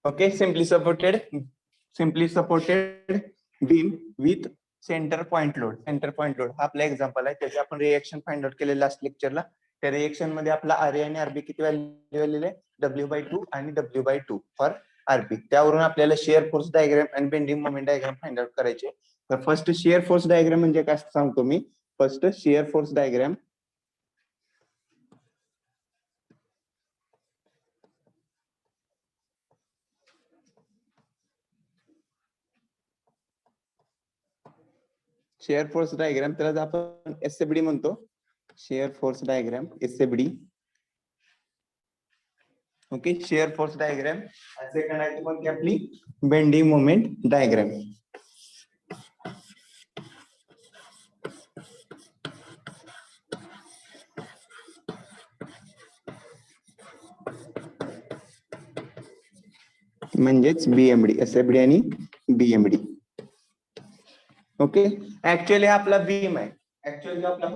Okay, simply supported beam with centre point load हा आपला example आहे. त्याचे आपण रिएक्शन फाइंड आउट केले लास्ट लेक्चरला. त्या रिएक्शन मध्ये आपला आरए आणि आरबी किती व्हॅल्यू आलेले W/2 आणि W/2 फॉर आरबी. त्यावरून आपल्याला शिअर फोर्स डायग्राम आणि bending moment diagram find out करायचे. तर फर्स्ट शिअर फोर्स डायग्राम म्हणजे काय सांगतो मी. फर्स्ट शिअर फोर्स डायग्राम त्याला आपण एसएफडी म्हणतो. Shear force diagram SFD. Okay, shear force diagram. Second आहे कोणती आपली बेंडिंग मोमेंट डायग्राम. म्हणजेच बीएमडी, एसएफडी आणि बीएमडी. ओके, ऍक्च्युअली आपला बीम आहे. ऍक्च्युअली आपला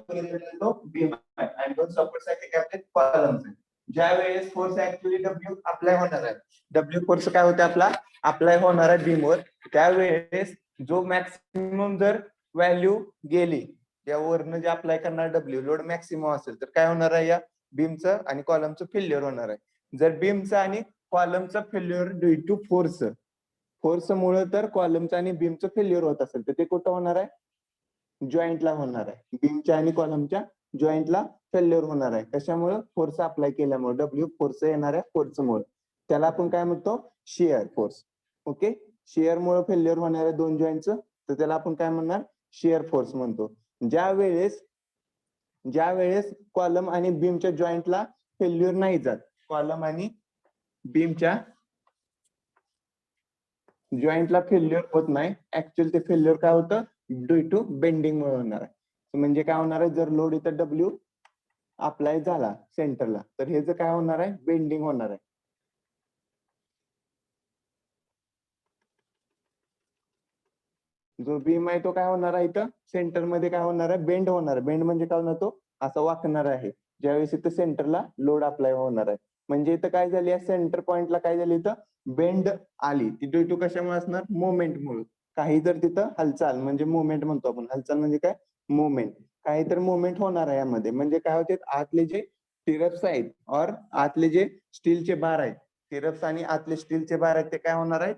तो बीम आहे आणि दोन सपोर्ट साठी काय आपले कॉलम्स आहेत. ज्या वेळेस फोर्स ऍक्च्युअली डब्ल्यू अप्लाय होणार आहे, डब्ल्यू फोर्स काय होते आपला अप्लाय होणार आहे बीमवर, त्यावेळेस जो मॅक्सिमम जर व्हॅल्यू गेली त्यावरनं जे अप्लाय करणार डब्ल्यू लोड मॅक्सिमम असेल तर काय होणार आहे, या बीमचं आणि कॉलमचं फेल्युअर होणार आहे. जर बीमचं आणि कॉलमचं फेल्युअर ड्यू टू फोर्समुळे तर कॉलमचं आणि बीमचं फेल्युअर होत असेल तर ते कुठं होणार आहे, जॉईंटला होणार आहे. बीमच्या आणि कॉलमच्या जॉईंटला फेल्युअर होणार आहे. कशामुळे, फोर्स अप्लाय केल्यामुळे, डब्ल्यू फोर्स येणाऱ्या फोर्समुळे. त्याला आपण काय म्हणतो, शिअर फोर्स. ओके, शिअर मुळे फेल्युअर होणाऱ्या दोन जॉईंटचं तर त्याला आपण काय म्हणणार, शिअर फोर्स म्हणतो. ज्या वेळेस कॉलम आणि बीमच्या जॉईंटला फेल्युअर नाही जात, कॉलम आणि बीमच्या जॉईंटला फेल्युअर होत नाही, ऍक्च्युअली ते फेल्युअर काय होतं, ड्यू टू बेंडिंग मुळे होणार आहे. म्हणजे काय होणार आहे, जर लोड इथं डब्ल्यू अप्लाय झाला सेंटरला तर हे जे काय होणार आहे, बेंडिंग होणार आहे. जो बीम आहे तो काय होणार आहे, इथं सेंटर मध्ये काय होणार आहे, बेंड होणार आहे. बेंड म्हणजे काय होणार, तो असं वाकणार आहे ज्यावेळेस इथं सेंटरला लोड अप्लाय होणार आहे. म्हणजे इथं काय झाली, सेंटर पॉइंटला काय झाली, इथं बेंड आली. ती ड्यू टू कशामुळे असणार, मोमेंट मुळे. काही जर तिथं हालचाल म्हणजे मुवमेंट म्हणतो आपण. हालचाल म्हणजे काय, मुवमेंट. काही तर मुवमेंट होणार आहे यामध्ये. म्हणजे काय होते, आतले जे टिरप्स आहेत और आतले जे स्टीलचे बार आहेत, टिरप्स आणि आतले स्टीलचे बार आहेत ते काय होणार आहेत,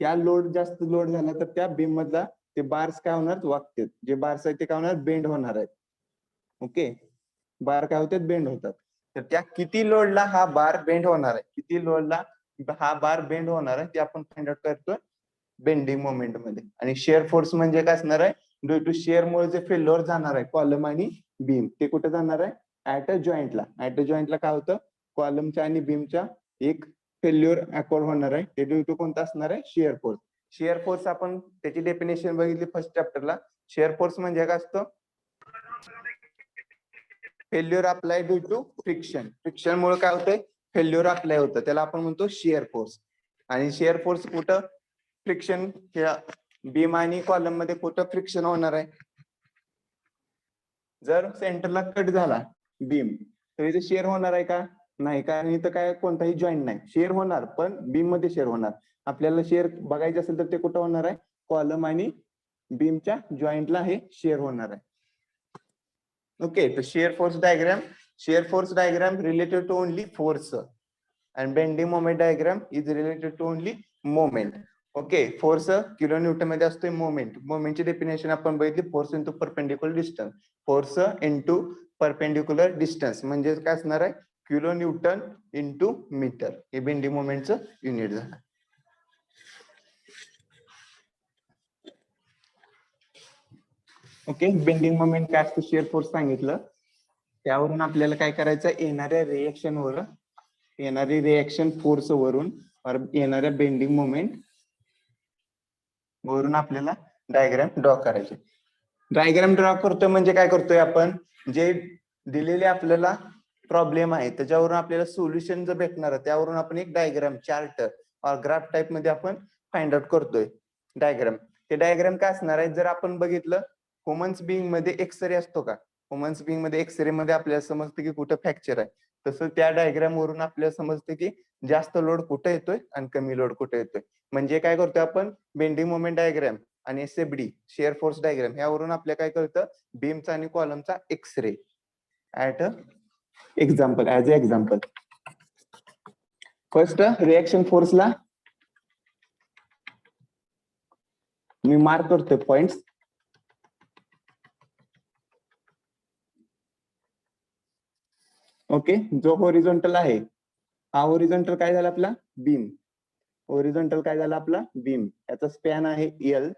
या जास्त लोड झाला तर त्या बीम मधला ते बार्स काय होणार, वागतात. जे बार्स आहेत ते काय होणार, बेंड होणार आहेत. ओके, बार काय होतात, बेंड होतात. तर त्या किती लोडला हा बार बेंड होणार आहे, किती लोडला हा बार बेंड होणार आहे ते आपण फाइंड आउट करतोय बेंडिंग मोमेंट मध्ये. आणि शिअर फोर्स म्हणजे काय असणार आहे, ड्यू टू शिअर मुळे जे फेल्युअर जाणार आहे कॉलम आणि बीम, ते कुठे जाणार आहे, ऍट अ जॉईंटला. ऍट अ जॉईंटला काय होतं, कॉलमच्या आणि बीमच्या एक फेल्युअर अकॉर्ड होणार आहे. ते ड्यू टू कोणता असणार आहे, शिअर फोर्स. शिअर फोर्स आपण त्याची डेफिनेशन बघितली फर्स्ट चॅप्टरला. शिअर फोर्स म्हणजे काय असतं, failure apply due to friction. Friction मुळे काय होतंय, फेल्युअर अप्लाय होतं, त्याला आपण म्हणतो शिअर फोर्स. आणि शिअर फोर्स कुठं, फ्रिक्शन बीम आणि कॉलम मध्ये कुठं फ्रिक्शन होणार आहे, जर सेंटरला कट झाला बीम तर इथे शेअर होणार आहे का, नाही. कारण इथं काय कोणताही जॉईंट नाही. शेअर होणार पण बीम मध्ये शेअर होणार. आपल्याला शेअर बघायचे असेल तर ते कुठं होणार आहे, कॉलम आणि बीमच्या जॉईंटला हे शेअर होणार आहे. ओके, तर shear force diagram related to only force and bending moment diagram is related to only moment. Okay, force kilo newton मध्ये असतोय. मोमेंटची डेफिनेशन आपण बघितली, force into perpendicular distance. Force into perpendicular distance म्हणजे काय असणार आहे, किलो न्यूटन इंटू मीटर. हे बेंडिंग मोमेंटचं युनिट झालं. ओके, बेंडिंग मोमेंट काय असतं, शिअर फोर्स सांगितलं. त्यावरून आपल्याला काय करायचं, येणारी रिएक्शन फोर्स वरून येणाऱ्या बेंडिंग मोमेंट वरून आपल्याला डायग्राम ड्रॉ करायचे. डायग्राम ड्रॉ करतोय म्हणजे काय करतोय आपण, जे दिलेले आपल्याला प्रॉब्लेम आहे त्याच्यावरून आपल्याला सोल्युशन जर भेटणार आहे त्यावरून आपण एक डायग्राम, चार्ट और ग्राफ टाइप मध्ये आपण फाइंड आउट करतोय डायग्राम. ते डायग्राम काय असणार आहे, जर आपण बघितलं ह्युमन्स बिंग मध्ये एक्सरे असतो का, ह्युमन्स बिंग मध्ये एक्सरे मध्ये आपल्याला समजतं की कुठं फ्रॅक्चर आहे. तसं त्या डायग्राम वरून आपल्याला समजतं की जास्त लोड कुठे येतोय आणि कमी लोड कुठे येतोय. म्हणजे काय करतोय आपण बेंडिंग मोमेंट डायग्राम आणि एसएफडी शेअर फोर्स डायग्राम यावरून आपल्याला काय कळतं बीमचा आणि कॉलमचा एक्सरे at a example as a example. First reaction फोर्सला मी मार्क करतोय पॉइंट्स. ओके, जो होरिझॉन्टल आहे हा होरिझॉन्टल काय झाला आपला बीम. होरिझॉन्टल काय झाला आपला बीम. याचा स्पॅन आहे एल,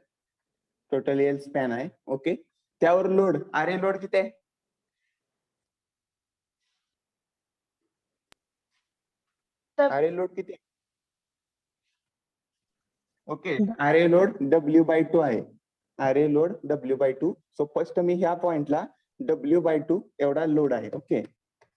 टोटल एल स्पॅन आहे. ओके, त्यावर लोड आर ए लोड किती आहे. आर ए लोड किती आहे. Okay, R A load W/2 आहे. R A load W/2. So first मी ह्या पॉइंटला W/2 एवढा लोड आहे. ओके,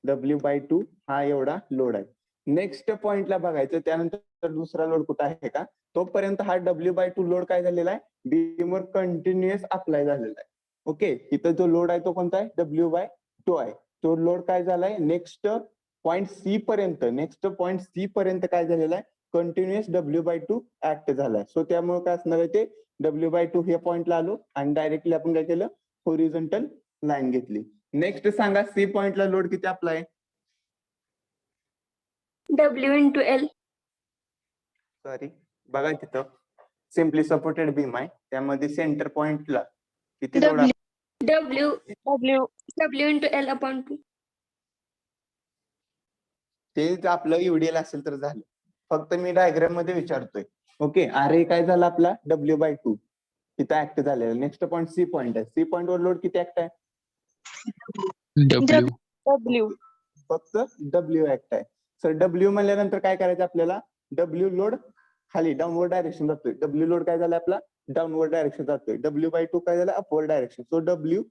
W/2 हा एवढा लोड आहे. नेक्स्ट पॉइंटला बघायचं त्यानंतर दुसरा लोड कुठं आहे का, तोपर्यंत हा W/2 लोड काय झालेला आहे बीमवर कंटिन्युअस अप्लाय झालेला आहे. ओके, इथं जो लोड आहे तो कोणता आहे W/2 आहे. तो लोड काय झालाय नेक्स्ट पॉइंट सी पर्यंत काय झालेला आहे कंटिन्युअस W/2 ऍक्ट झालाय. सो त्यामुळे काय असणार आहे ते W/2 हे पॉइंटला आलो आणि डायरेक्टली आपण काय केलं होरिझॉन्टल लाईन घेतली. नेक्स्ट सांगा सी पॉइंटला लोड किती अप्लाय. W/L. सॉरी, बघा तिथं सिम्पली सपोर्टेड बीम आहे त्यामध्ये सेंटर पॉइंटला किती लोड W/L/2. ते आपलं युडीएल असेल तर झालं. फक्त मी डायग्राम मध्ये विचारतोय. ओके, आर ए काय झाला आपला W/2 इथं ऍक्ट झालेला. नेक्स्ट पॉइंट सी पॉइंट आहे. सी पॉइंट वर लोड किती ऍक्ट आहे W. फक्त W ऍक्ट आहे. सर W म्हणल्यानंतर काय करायचं आपल्याला W लोड खाली डाऊनवर्ड डायरेक्शन जातोय. W लोड काय झाला आपला डाऊनवर्ड डायरेक्शन जातोय. W/2 काय झालं अपवर्ड डायरेक्शन. सो W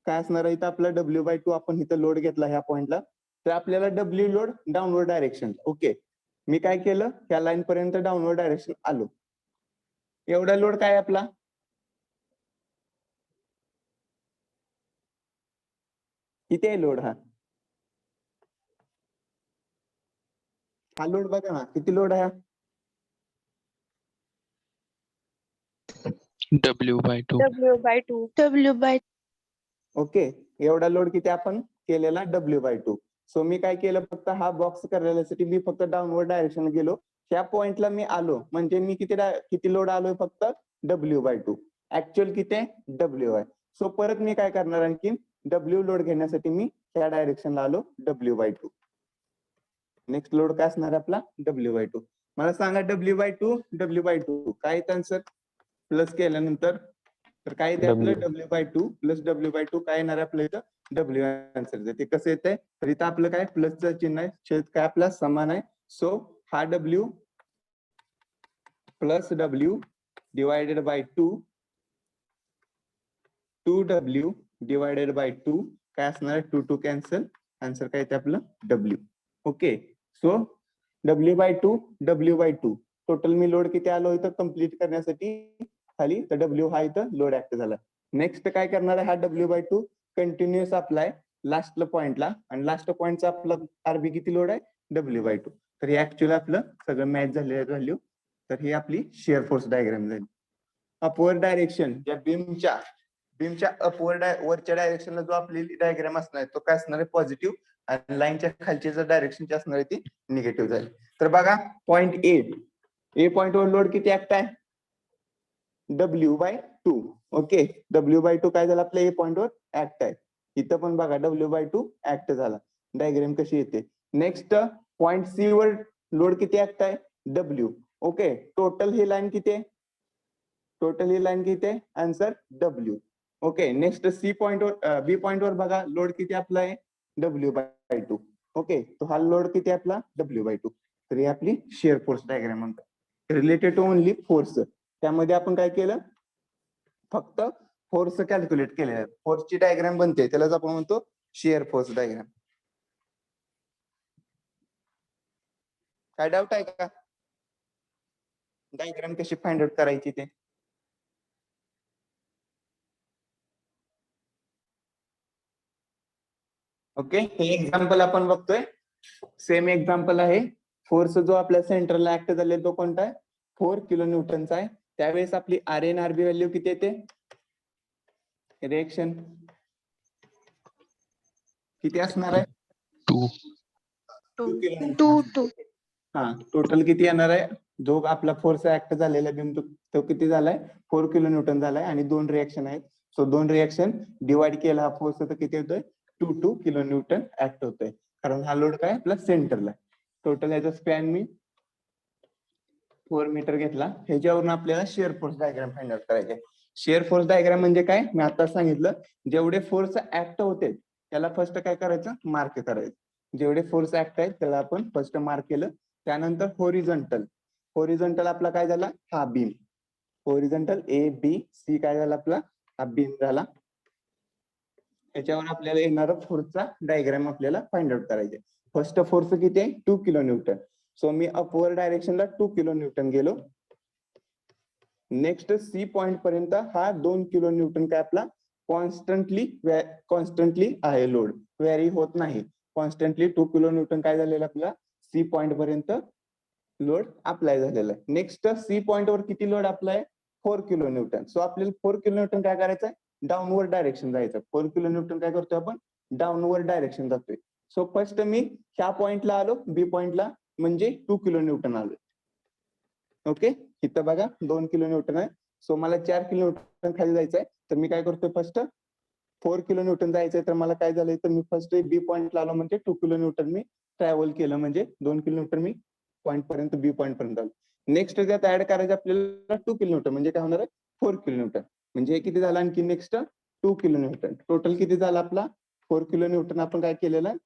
काय असणार आहे इथं आपला W/2 आपण इथं लोड घेतला ह्या पॉइंटला तर आपल्याला W load downward direction. Okay, मी काय केलं ह्या लाईन पर्यंत डाऊनवर्ड डायरेक्शन आलो. एवढा लोड काय आपला किती आहे लोड हा लोड बघा ना किती लोड आहे W/2. ओके, एवढा लोड किती आपण केलेला W/2. सो मी काय केलं फक्त हा बॉक्स करण्यासाठी मी फक्त डाऊनवर्ड डायरेक्शन गेलो. त्या पॉइंटला मी आलो म्हणजे मी किती लोड आलोय फक्त W/2. ऍक्च्युअल किती आहे W आहे. सो परत मी काय करणार आणखी W लोड घेण्यासाठी मी त्या डायरेक्शनला आलो W/2. नेक्स्ट लोड काय असणार आपला W/2. मला सांगा W/2 काय येतं आन्सर प्लस केल्यानंतर तर काय येते आपलं W/2 प्लस W/2 काय येणार आपलं इथं W आन्सर. ते कसं येतंय तर इथं आपलं काय प्लसचं चिन्ह आहे छेद काय आपला समान आहे. सो हा W plus W divided by 2W divided by 2 काय असणार 2 कॅन्सल. आन्सर काय येते आपलं W. Okay, so W/2 total मी लोड किती आलो इथं कम्प्लीट करण्यासाठी खाली तर W हा इथं लोड ऍक्ट झाला. नेक्स्ट काय करणार आहे हा W/2 कंटिन्युअस अप्लाय लास्ट पॉइंटला आणि लास्ट पॉइंटचा आपला आरबी किती लोड आहे W/2. तर हे ऍक्च्युअली आपलं सगळं मॅच झालेलं व्हॅल्यू. तर ही आपली शेअर फोर्स डायग्राम झाली. अपवर्ड डायरेक्शन या बीमच्या अपवर्ड वरच्या डायरेक्शनला जो आपली डायग्राम असणार आहे तो काय असणार आहे पॉझिटिव्ह आणि लाईनच्या खालची जर डायरेक्शन असणार आहे ती निगेटिव्ह झाली. तर बघा पॉइंट ए पॉइंट वर लोड किती ऍक्ट आहे W/2. ओके, W/2 काय झालं आपल्या ए पॉइंट वर ऍक्ट आहे. इथं पण बघा W/2 ऍक्ट झाला. डायग्राम कशी येते. नेक्स्ट पॉइंट सी वर लोड किती ऍक्ट आहे W. ओके, टोटल ही लाईन किती आहे answer W. Okay, next C point वर बी पॉइंट वर बघा लोड किती आपला आहे W/2. ओके, तो हा लोड किती आपला W/2. तर ही आपली शेअर फोर्स डायग्राम म्हणतात रिलेटेड टू ओनली फोर्स. त्यामध्ये आपण काय केलं फक्त फोर्स कॅल्क्युलेट केलेला. फोर्सची डायग्राम बनते त्यालाच आपण म्हणतो शेअर फोर्स डायग्राम. काय डाऊट आहे का डायग्राम कशी फाइंड आउट करायची ते. ओके, हे एक्झाम्पल आपण बघतोय सेम एक्झाम्पल आहे. फोर्स जो आपल्या सेंटरला ऍक्ट झाले तो कोणता आहे? 4 किलो न्यूटनचा आहे. त्यावेळेस आपली आर एन आरबी व्हॅल्यू किती येते? रिएक्शन किती असणार आहे? 2 2 किलो टू न्यूटन. हा, टोटल किती येणार आहे? जो आपला फोर्स ऍक्ट झालेला बिंदू तो किती झालाय? 4 किलो न्यूटन झालाय आणि 2 रिएक्शन आहेत. सो 2 रिएक्शन डिवाइड केला हा फोर्स तर किती येतोय? 2 किलो न्यूटन ऍक्ट होतोय. कारण हा लोड काय प्लस सेंटरला. टोटल याचा स्पॅन मी 4 मीटर घेतला. ह्याच्यावरून आपल्याला shear force diagram find out करायचे. शिअर फोर्स डायग्राम म्हणजे काय? मी आता सांगितलं, जेवढे फोर्स ऍक्ट होते त्याला फर्स्ट काय करायचं? मार्क करायचं. जेवढे फोर्स ऍक्ट आहेत त्याला आपण फर्स्ट मार्क केलं. त्यानंतर होरिझॉन्टल. होरिझॉन्टल आपला काय झाला? हा beam. Horizontal A B C काय झाला आपला? हा बीम झाला. याच्यावर आपल्याला येणारा फोर्सचा डायग्राम आपल्याला फाइंड आउट करायचे. फर्स्ट फोर्स किती आहे? 2 किलो न्यूटन. सो मी अपवर्ड डायरेक्शनला 2 किलो न्यूटन गेलो. नेक्स्ट सी पॉइंट पर्यंत हा 2 किलो न्यूटन काय आपला कॉन्स्टंटली आहे लोड, व्हॅरी होत नाही. कॉन्स्टंटली 2 किलो न्यूटन काय झालेलं आपला सी पॉइंट पर्यंत लोड अप्लाय झालेला आहे. नेक्स्ट सी पॉइंट वर किती load apply? 4 kilo newton. So आपल्याला 4 किलो न्यूटन काय करायचं आहे? डाऊनवर्ड डायरेक्शन जायचं. 4 किलो न्यूटन काय करतोय आपण? डाऊनवर्ड डायरेक्शन जातोय. सो फर्स्ट मी ह्या पॉइंटला आलो, बी पॉइंटला, म्हणजे 2 किलो न्यूटन आलो. ओके, इथं बघा 2 किलो न्यूटन आहे. सो मला 4 किलो न्यूटन खाली जायचंय. तर मी काय करतोय? फर्स्ट 4 किलो न्यूटन जायचंय. तर मला काय झालंय? तर मी फर्स्ट बी पॉइंटला आलो म्हणजे 2 किलो न्यूटन मी ट्रॅव्हल केलं, म्हणजे 2 किलो न्यूटन मी पॉइंट पर्यंत बी पॉइंट पर्यंत आलो. नेक्स्ट त्यात ऍड करायचं आपल्याला 2 किलो न्यूटन, म्हणजे काय होणार आहे? 4 किलो न्यूटन. म्हणजे हे किती झालं? आणखी नेक्स्ट 2 किलो न्यूटन. टोटल किती झाला आपला? 4 किलो न्यूटन आपण काय केलेलं आहे?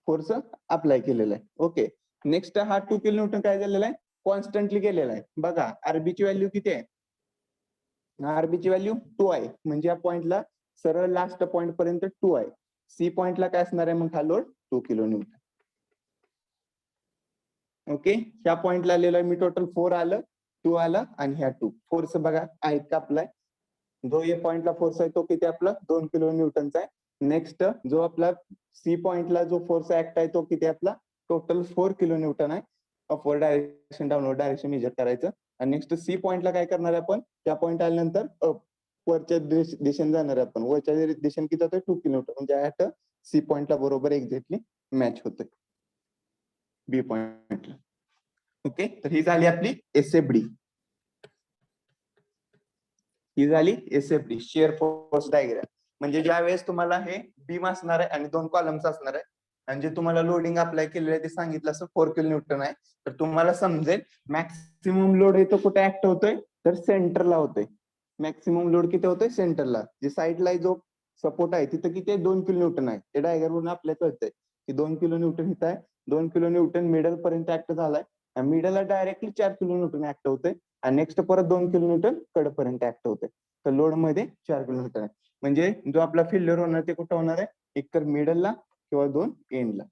फोर्स अप्लाय केलेला आहे. ओके, नेक्स्ट हा 2 किलो न्यूटन काय झालेला आहे? कॉन्स्टंटली गेलेला आहे. बघा आरबीची व्हॅल्यू किती आहे? आरबीची व्हॅल्यू 2 आहे. म्हणजे या पॉइंटला सरळ लास्ट पॉइंट पर्यंत 2 आहे. सी पॉइंटला काय असणार आहे मग? हा लोड 2 किलो न्यूटन. ओके, ह्या पॉइंटला आलेलं आहे मी, टोटल 4 आलं, 2 आलं आणि ह्या 2. फोर्स बघा आहेत का अप्लाय? जो ए पॉइंटला फोर्स आहे तो किती आपला? 2 किलो न्यूटनचा आहे. नेक्स्ट जो आपला सी पॉइंटला जो फोर्स ऍक्ट आहे तो किती आपला? टोटल 4 किलो न्यूटन आहे. Upward direction downward direction measure करायचं. आणि नेक्स्ट सी पॉइंटला काय करणार आहे आपण? त्या पॉइंट आल्यानंतर वरच्या दिशेने जाणार आहे आपण. वरच्या दिशेने किती जातोय? 2 किलो न्यूटन. म्हणजे ऍट सी पॉइंटला बरोबर एक्झॅक्टली मॅच होतोय बी पॉइंटला. ओके, तर ही झाली आपली एसएफडी. ही झाली एसएफडी, शिअर फोर्स डायग्राम. म्हणजे ज्या वेळेस तुम्हाला हे बीम असणार आहे आणि 2 कॉलम्स असणार आहे आणि जे तुम्हाला लोडिंग अप्लाय केलेलं आहे ते सांगितलं असं 4 किलो न्यूटन आहे, तर तुम्हाला समजेल मॅक्सिमम लोड येतो कुठे ऍक्ट होतोय? तर सेंटरला होतोय. मॅक्सिमम लोड किती होतोय? सेंटरला. जे साईडला जो सपोर्ट आहे तिथं किती आहे? 2 किलो न्यूटन आहे. ते डायग्राम वरून आपल्याला कळतंय की 2 किलो न्यूटन इथं आहे. 2 किलो न्यूटन मिडल पर्यंत ऍक्ट झालाय. मिडलला डायरेक्टली 4 किलो न्यूटन ऍक्ट होतोय आणि नेक्स्ट परत 2 किलो न्यूटन कडपर्यंत ऍक्ट होतोय. तर लोड मध्ये 4 किलो न्यूटन आहे. म्हणजे जो आपला फेल्युअर होणार ते कुठं होणार आहे? एक तर मिडलला किंवा 2 एंडला.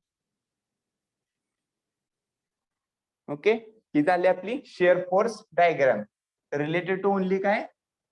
ओके, ही झाली आपली shear force diagram. Related to only काय?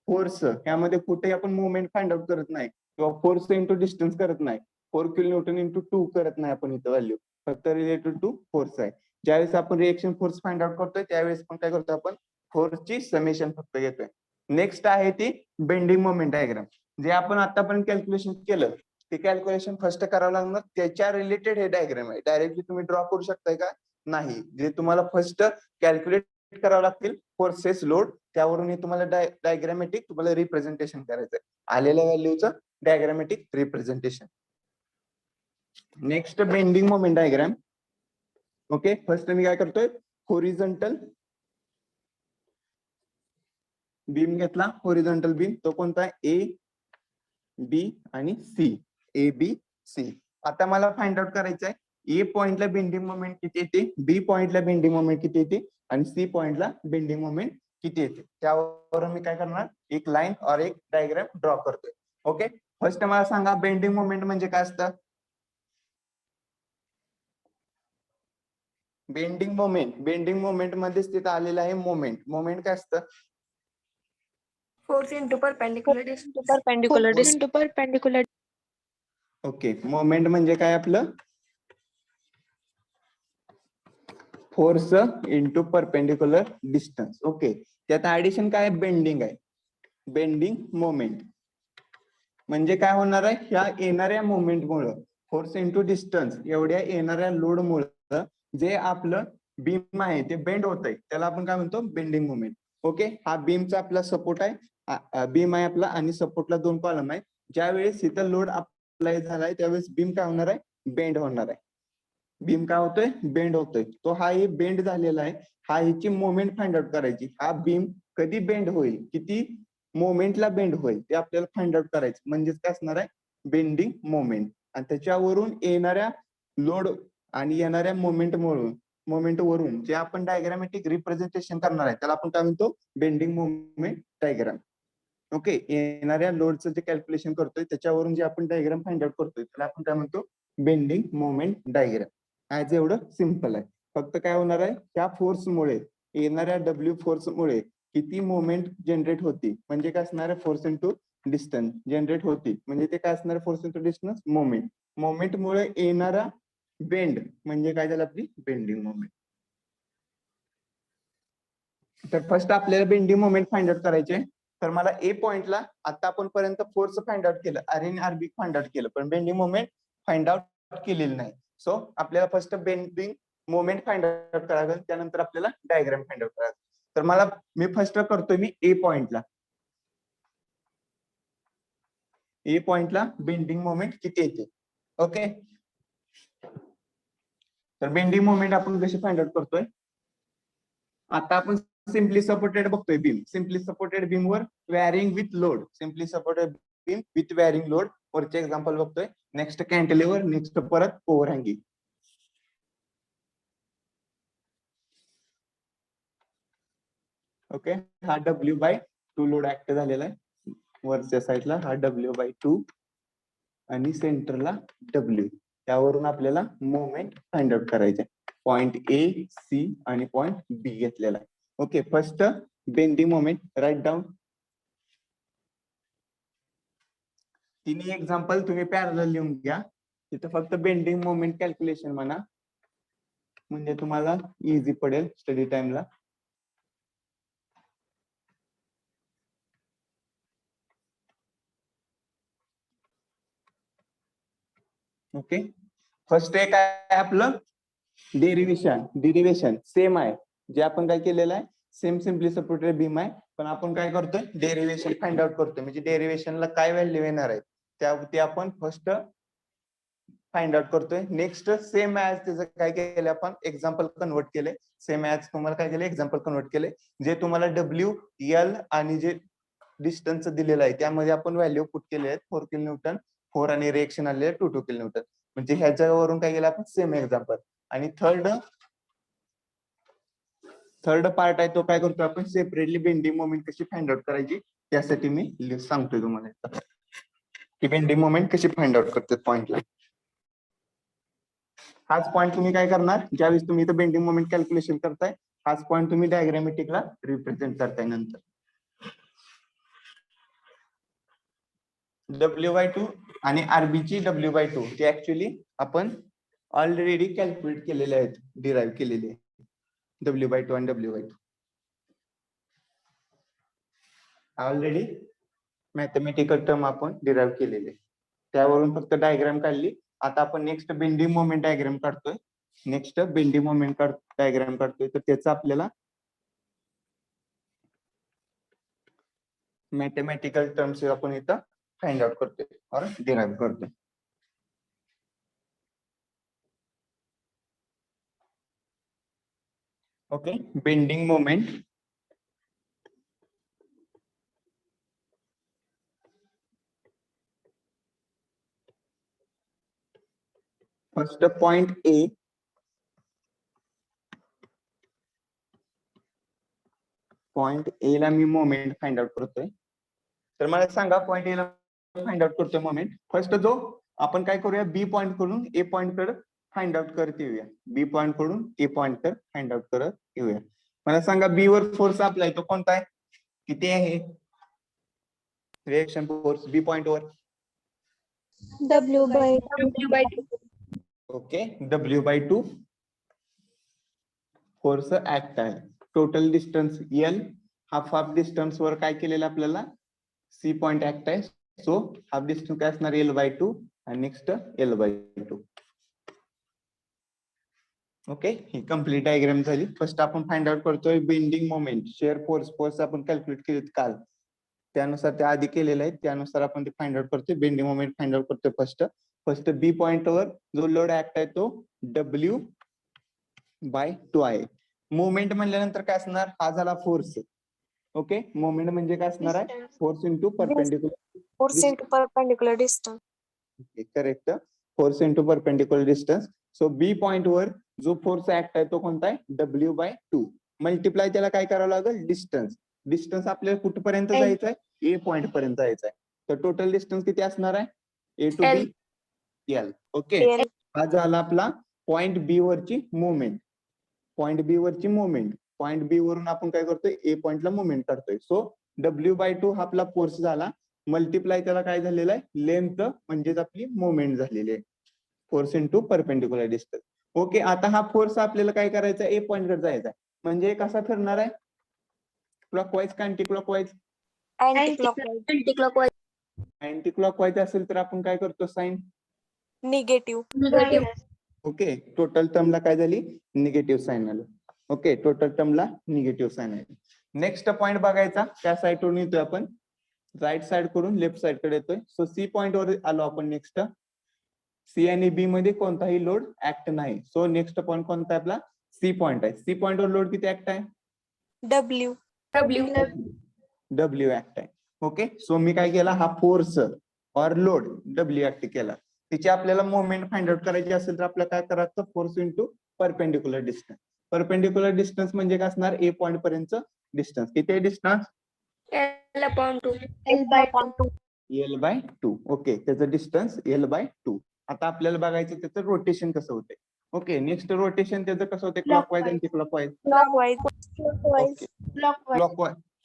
फोर्स. यामध्ये कुठेही आपण मुवमेंट फाइंड आउट करत नाही किंवा फोर्स इंटू डिस्टन्स करत नाही. 4 किलो न्यूटन इंटू 2 करत नाही आपण इथं व्हॅल्यू. फक्त रिलेटेड टू फोर्स आहे. ज्यावेळेस आपण रिएक्शन फोर्स फाइंड आउट करतोय त्यावेळेस पण काय करतो आपण? फोर्सची समेशन फक्त घेतोय. नेक्स्ट आहे ती बेंडिंग मोमेंट डायग्राम. जे आपण आतापर्यंत कॅल्क्युलेशन केलं ते कॅल्क्युलेशन फर्स्ट करावं लागणार. त्याच्या रिलेटेड हे डायग्राम आहे. डायरेक्टली तुम्ही ड्रॉ करू शकताय का? नाही. जे तुम्हाला फर्स्ट कॅल्क्युलेट करावं लागतील फोर्सेस लोड, त्यावरून हे तुम्हाला डायग्रामॅटिक तुम्हाला रिप्रेझेंटेशन करायचंय. आलेल्या व्हॅल्यूचं diagrammatic representation. Next bending moment diagram. Okay, first मी काय करतोय? होरिझॉन्टल बीम घेतला. होरिझॉन्टल बीम तो कोणता आहे? ए बी आणि सी. ए बी सी. आता मला फाइंड आउट करायचं आहे ए पॉइंटला बेंडिंग मोमेंट किती येते, बी पॉइंटला बेंडिंग मोमेंट किती येते आणि सी पॉइंटला बेंडिंग मोमेंट किती येते. त्यावरून मी काय करणार? एक लाईन और एक डायग्राम ड्रॉ करतोय. ओके, फर्स्ट मला सांगा बेंडिंग मोमेंट म्हणजे काय असतं? बेंडिंग मोमेंट मध्येच तिथं आलेलं आहे मोमेंट. मोमेंट काय असतं? Force into perpendicular distance. perpendicular. Okay, moment म्हणजे काय आपलं? Force into perpendicular distance. Okay, त्यात ऍडिशन काय बेंडिंग आहे, बेंडिंग मोमेंट. म्हणजे काय होणार आहे, ह्या येणाऱ्या मोमेंटमुळे फोर्स इंटू डिस्टन्स एवढ्या येणाऱ्या लोडमुळे जे आपलं बीम आहे ते बेंड होत आहे, त्याला आपण काय म्हणतो बेंडिंग मोमेंट. ओके, हा बीमचा आपला सपोर्ट आहे, बीम आहे आपला आणि सपोर्टला 2 कॉलम आहे. ज्यावेळेस इथं लोड अप्लाय झालाय त्यावेळेस बीम काय होणार आहे, बेंड होणार आहे. बीम काय होतोय, बेंड होतोय. तो हा बेंड झालेला आहे, हा ह्याची मोमेंट फाइंड आउट करायची. हा बीम कधी बेंड होईल, किती मोमेंटला बेंड होईल ते आपल्याला फाइंड आउट करायचं. म्हणजेच काय असणार आहे, बेंडिंग मोमेंट. आणि त्याच्यावरून येणाऱ्या लोड आणि येणाऱ्या मोमेंट वरून जे आपण डायग्रामॅटिक रिप्रेझेंटेशन करणार आहे त्याला आपण काय म्हणतो, बेंडिंग मोमेंट डायग्राम. ओके, येणाऱ्या लोडचं जे कॅल्क्युलेशन करतोय त्याच्यावरून जे आपण डायग्राम फाइंड आउट करतोय त्याला आपण काय म्हणतो, बेंडिंग मोमेंट डायग्राम. ऍज एवढं सिम्पल आहे. फक्त काय होणार आहे, त्या फोर्समुळे, येणाऱ्या डब्ल्यू फोर्समुळे किती मोमेंट जनरेट होती, म्हणजे काय असणार आहे, फोर्स इंटू डिस्टन्स जनरेट होती, म्हणजे ते काय असणार, force into distance moment. Moment मुळे येणारा बेंड म्हणजे काय झालं, आपली बेंडिंग मोमेंट. तर फर्स्ट आपल्याला बेंडिंग मोमेंट फाइंड आउट करायचे. तर मला ए पॉइंटला आता आपण पर्यंत फोर्स फाइंड आउट केलं, R and RB find out केलं, पण बेंडिंग मोमेंट फाइंड आउट केलेली नाही. सो आपल्याला first bending moment find out करावं, त्यानंतर आपल्याला डायग्राम फाइंड आउट करायचं. तर मी फर्स्ट करतोय मी ए पॉइंटला. ए पॉइंटला बेंडिंग मोमेंट किती येते. ओके, तर बेंडिंग मोमेंट आपण कशी फाइंड आउट करतोय, आता आपण सिम्पली सपोर्टेड बघतोय बीम. सिम्पली सपोर्टेड बीम वर varying with load, simply supported beam with varying load वरचे एक्झाम्पल बघतोय. नेक्स्ट कॅन्टिलीवर, नेक्स्ट परत ओव्हरहँगिंग. ओके, हा W/2 लोड ऍक्ट झालेला आहे वरच्या साईडला, हा W/2 आणि सेंटरला W. त्यावरून आपल्याला मोमेंट फाइंड आउट करायचे. पॉइंट ए, सी आणि पॉइंट बी घेतलेला आहे. Okay, first bending moment write down. तिन्ही एक्झाम्पल तुम्ही पॅरलल लिहून घ्या. तिथे फक्त बेंडिंग मोमेंट कॅल्क्युलेशन म्हणा, म्हणजे तुम्हाला इझी पडेल स्टडी टाइमला. ओके, फर्स्ट एक आहे आपलं डेरिवेशन सेम आहे. जे आपण काय केलेलं आहे, सेम सिम्पली सपोर्टेड बीम आहे, पण आपण काय करतोय, डेरिवेशन फाइंड आउट करतोय. म्हणजे डेरिवेशनला काय व्हॅल्यू येणार आहे ते आपण फर्स्ट फाइंड आउट करतोय. नेक्स्ट सेम ऍज त्याचं काय केलं, आपण एक्झाम्पल कन्वर्ट केले. सेम ऍज तुम्हाला काय केले, एक्झाम्पल कन्वर्ट केले. जे तुम्हाला डब्ल्यू, एल आणि जे डिस्टन्स दिलेलं आहे त्यामध्ये आपण व्हॅल्यू पुट केले आहेत. 4 किलो न्यूटन 4 आणि रिएक्शन आले 2 किलो न्यूटन. म्हणजे ह्याच्यावरून काय केलं आपण, सेम एक्झाम्पल. आणि थर्ड पार्ट आहे तो काय करतो आपण, सेपरेटली बेंडिंग मोमेंट कशी फाइंड आउट करायची त्यासाठी मी सांगतोय तुम्हाला की बेंडिंग मोमेंट कशी फाइंड आउट करतात पॉइंटला. हाच पॉइंट तुम्ही काय करणार, ज्यावेळेस तुम्ही इथं बेंडिंग मोमेंट कॅल्क्युलेशन करताय, हाच पॉइंट तुम्ही डायग्रामॅटिकला रिप्रेझेंट करताय नंतर. W/2 आणि आरबीची W/2 ते ऍक्च्युली आपण ऑलरेडी कॅल्क्युलेट केलेले आहेत, डिराईव्ह केलेले आहे. W/2 आणि W/2 ऑलरेडी मॅथमॅटिकल टर्म आपण डिराईव्ह केलेले, त्यावरून फक्त डायग्राम काढली. आता आपण नेक्स्ट बेंडिंग मोमेंट डायग्राम काढतोय. नेक्स्ट बेंडिंग मोमेंट डायग्राम काढतोय, तर त्याचा आपल्याला मॅथमॅटिकल टर्म्स आपण इथं फाइंड आउट करतोय और डिराईव्ह करतोय. Okay, bending moment first point A, point A ला मी मोमेंट फाइंड आउट करतोय. तर मला सांगा, पॉइंट ए ला फाइंड आउट करतोय मोमेंट. फर्स्ट जो आपण काय करूया, बी पॉइंट कडून ए पॉइंट कडे फाइंड आउट करत येऊया. बी पॉइंट कडून ए पॉइंट कडे फाइंड आउट करत येऊया. मला सांगा, बी वर फोर्स अप्लाय तो कोणता आहे, किती आहे रिएक्शन फोर्स बी पॉइंट वर. W/2. Okay, W/2 force act आहे. Total distance L, half distance वर काय केलेलं आपल्याला सी पॉइंट ऍक्ट आहे. सो हाफ डिस्टन्स काय असणार L/2 आणि नेक्स्ट L/2. ओके, ही कम्प्लीट डायग्राम झाली. फर्स्ट आपण फाइंड आउट करतोय बेंडिंग मोमेंट, शेअर फोर्स आपण कॅल्क्युलेट केलेत काल, त्यानुसार ते आधी केलेलं आहे, त्यानुसार आपण ते फाइंड आउट करतोय. बेंडिंग मोमेंट फाइंड आउट करतोय. फर्स्ट बी पॉइंट वर जो लोड ऍक्ट आहे तो W/2 आहे. मोमेंट म्हणल्यानंतर काय असणार, हा झाला फोर्स. ओके, मोमेंट म्हणजे काय असणार आहे, force into perpendicular force into perpendicular distance. Correct, force into perpendicular distance. So B point वर जो फोर्स ऍक्ट आहे तो कोणता आहे, W/2 मल्टिप्लाय त्याला काय करावं लागेल, डिस्टन्स आपल्याला कुठपर्यंत जायचं आहे, ए पॉइंट पर्यंत जायचं आहे. तर टोटल डिस्टन्स किती असणार आहे, A to be L. Okay, हा झाला आपला पॉइंट बी वरची मुवमेंट. पॉइंट बी वरची मुवमेंट, पॉइंट बी वरून आपण काय करतोय, ए पॉइंटला मुवमेंट करतोय. सो W/2 हा आपला फोर्स झाला, मल्टिप्लाय त्याला काय झालेला आहे, लेंथ म्हणजेच आपली मुवमेंट झालेली आहे. Force into perpendicular distance. Okay, आता हा फोर्स आपल्याला काय करायचा आहे, ए पॉइंट कडे जायचा आहे. म्हणजे कसा फिरणार आहे, क्लॉकवाईज का anti clockwise? Anti clockwise. Anti clockwise असेल तर आपण काय करतो, साइन निगेटिव्ह. ओके, टोटल टर्मला काय झाली, निगेटिव्ह साइन आलं. ओके, टोटल टर्मला निगेटिव्ह साइन आहे. नेक्स्ट पॉइंट बघायचा, त्या साईडवरून येतोय आपण, राईट साइड कडून लेफ्ट साइड कडे येतोय. सो सी पॉइंट वर आलो आपण. नेक्स्ट सी आणि बी मध्ये कोणताही लोड ऍक्ट नाही. सो नेक्स्ट पॉइंट कोणता आहे आपला, सी पॉइंट आहे. सी पॉइंट वर लोड किती ऍक्ट आहे, W ऍक्ट आहे. ओके, सो मी काय केला, हा फोर्स और लोड W ऍक्ट केला. तिची आपल्याला मुवमेंट फाइंड आउट करायची असेल तर आपल्याला काय करायचं, force into perpendicular distance. Perpendicular distance म्हणजे काय असणार, ए पॉइंट पर्यंत डिस्टन्स. किती आहे डिस्टन्स, L/2. L/2. ओके, त्याचं डिस्टन्स L/2. आता आपल्याला बघायचं त्याचं रोटेशन कसं होतंय. ओके, नेक्स्ट रोटेशन त्याचं कसं होतंय, क्लॉकवाईज अँटी क्लॉकवाईज.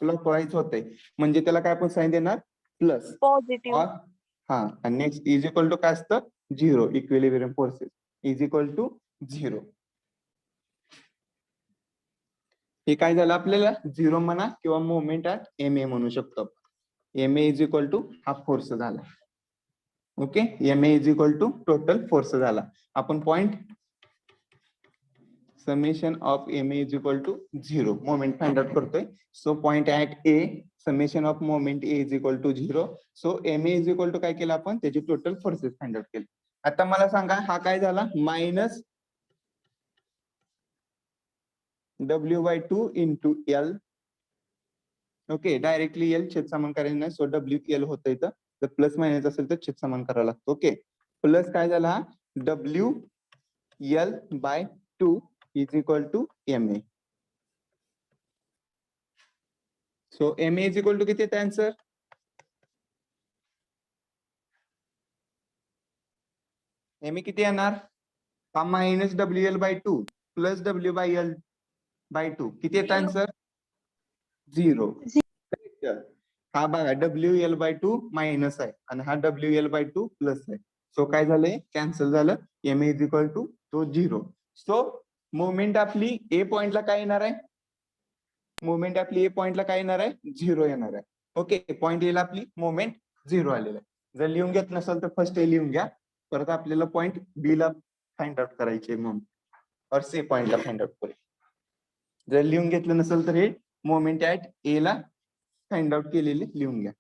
क्लॉकवाईज होतंय, म्हणजे त्याला काय आपण साइन देणार, प्लस. पॉझिटिव्ह. हा, आणि नेक्स्ट इज इक्वल टू काय असतं, 0. Equilibrium forces is equal to 0. हे काय झालं आपल्याला, 0 म्हणा किंवा मोमेंट ऍट MA म्हणू शकतो. MA इज इक्वल टू हा फोर्स झाला. Okay, MA is equal to total force झाला. आपण point summation of MA is equal to 0 moment find out करतोय. So point at A, summation of moment A is equal to 0. So MA is equal to काय केलं आपण, त्याची total forces find out केले. आता मला सांगा, हा काय झाला, minus W/2 into L. Okay, directly L छेद समान करायचं नाही. सो WL होतं इथं, जर प्लस मायनस असेल तर छेद समान करावं लागतं. ओके, प्लस काय झाला, WL/2 is equal to MA. So MA is equal to किती येतं आन्सर, MA किती येणार, हा मायनस WL/2 प्लस W/L/2 किती येतं आन्सर, 0. हा बघा, WL/2 मायनस आहे आणि हा WL/2 प्लस आहे. सो काय झालंय, कॅन्सल झालं. MA इज इक्वल टू तो 0. सो मुवमेंट आपली ए पॉइंटला काय येणार आहे, मुवमेंट आपली ए पॉइंटला काय येणार आहे, 0 येणार आहे. ओके, पॉइंट ए ला आपली मुवमेंट 0 आलेलं आहे. जर लिहून घेत नसेल तर फर्स्ट ए लिहून घ्या, परत आपल्याला पॉइंट बी ला फाइंड आउट करायचे मुवमेंट, और सी पॉइंटला फाइंड आउट करूया. जर लिहून घेतलं नसेल तर हे मुवमेंट ऍट ए ला फाइंड आउट केलेले लिहून घ्या.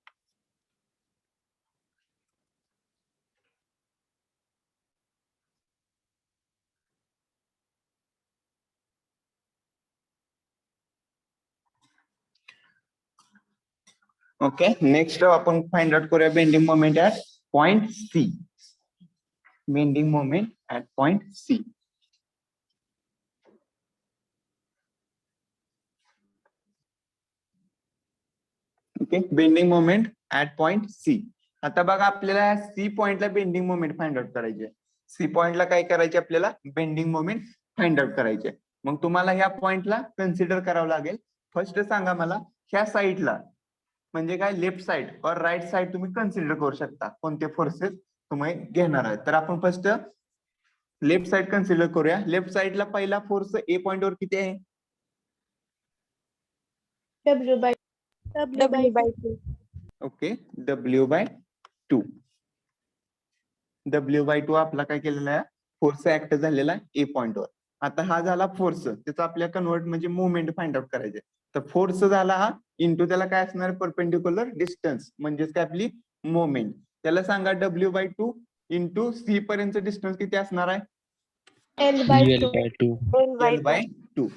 ओके, नेक्स्ट आपण फाइंड आउट करूया bending moment at point C. Bending moment at point C. Okay, bending moment at point C. आता बघा, आपल्याला सी पॉइंटला बेंडिंग मोमेंट फाइंड आउट करायची आहे. सी पॉइंटला काय करायचे, आपल्याला बेंडिंग मोमेंट फाइंड आउट करायचे. मग तुम्हाला ह्या पॉइंटला कन्सिडर करावं लागेल. फर्स्ट सांगा मला, ह्या साईडला म्हणजे काय, लेफ्ट साइड और राइट साइड तुम्ही कन्सिडर करू शकता, कोणते फोर्सेस तुम्ही घेणार आहे. तर आपण फर्स्ट लेफ्ट साइड कन्सिडर करूया. लेफ्ट साइडला पहिला फोर्स ए पॉइंट वर किती आहे, W by 2. Okay, W/2. W/2 आपला काय केलेला आहे, फोर्स ऍक्ट झालेला आहे ए पॉइंटवर. आता हा झाला फोर्स, त्याचा आपल्या कन्वर्ट म्हणजे मुवमेंट फाइंड आउट करायचे. तर फोर्स झाला हा, इंटू त्याला काय असणार, परपेंडिक्युलर डिस्टन्स म्हणजेच काय आपली मुवमेंट. त्याला सांगा W/2 इंटू सी पर्यंत डिस्टन्स किती असणार आहे, L/2.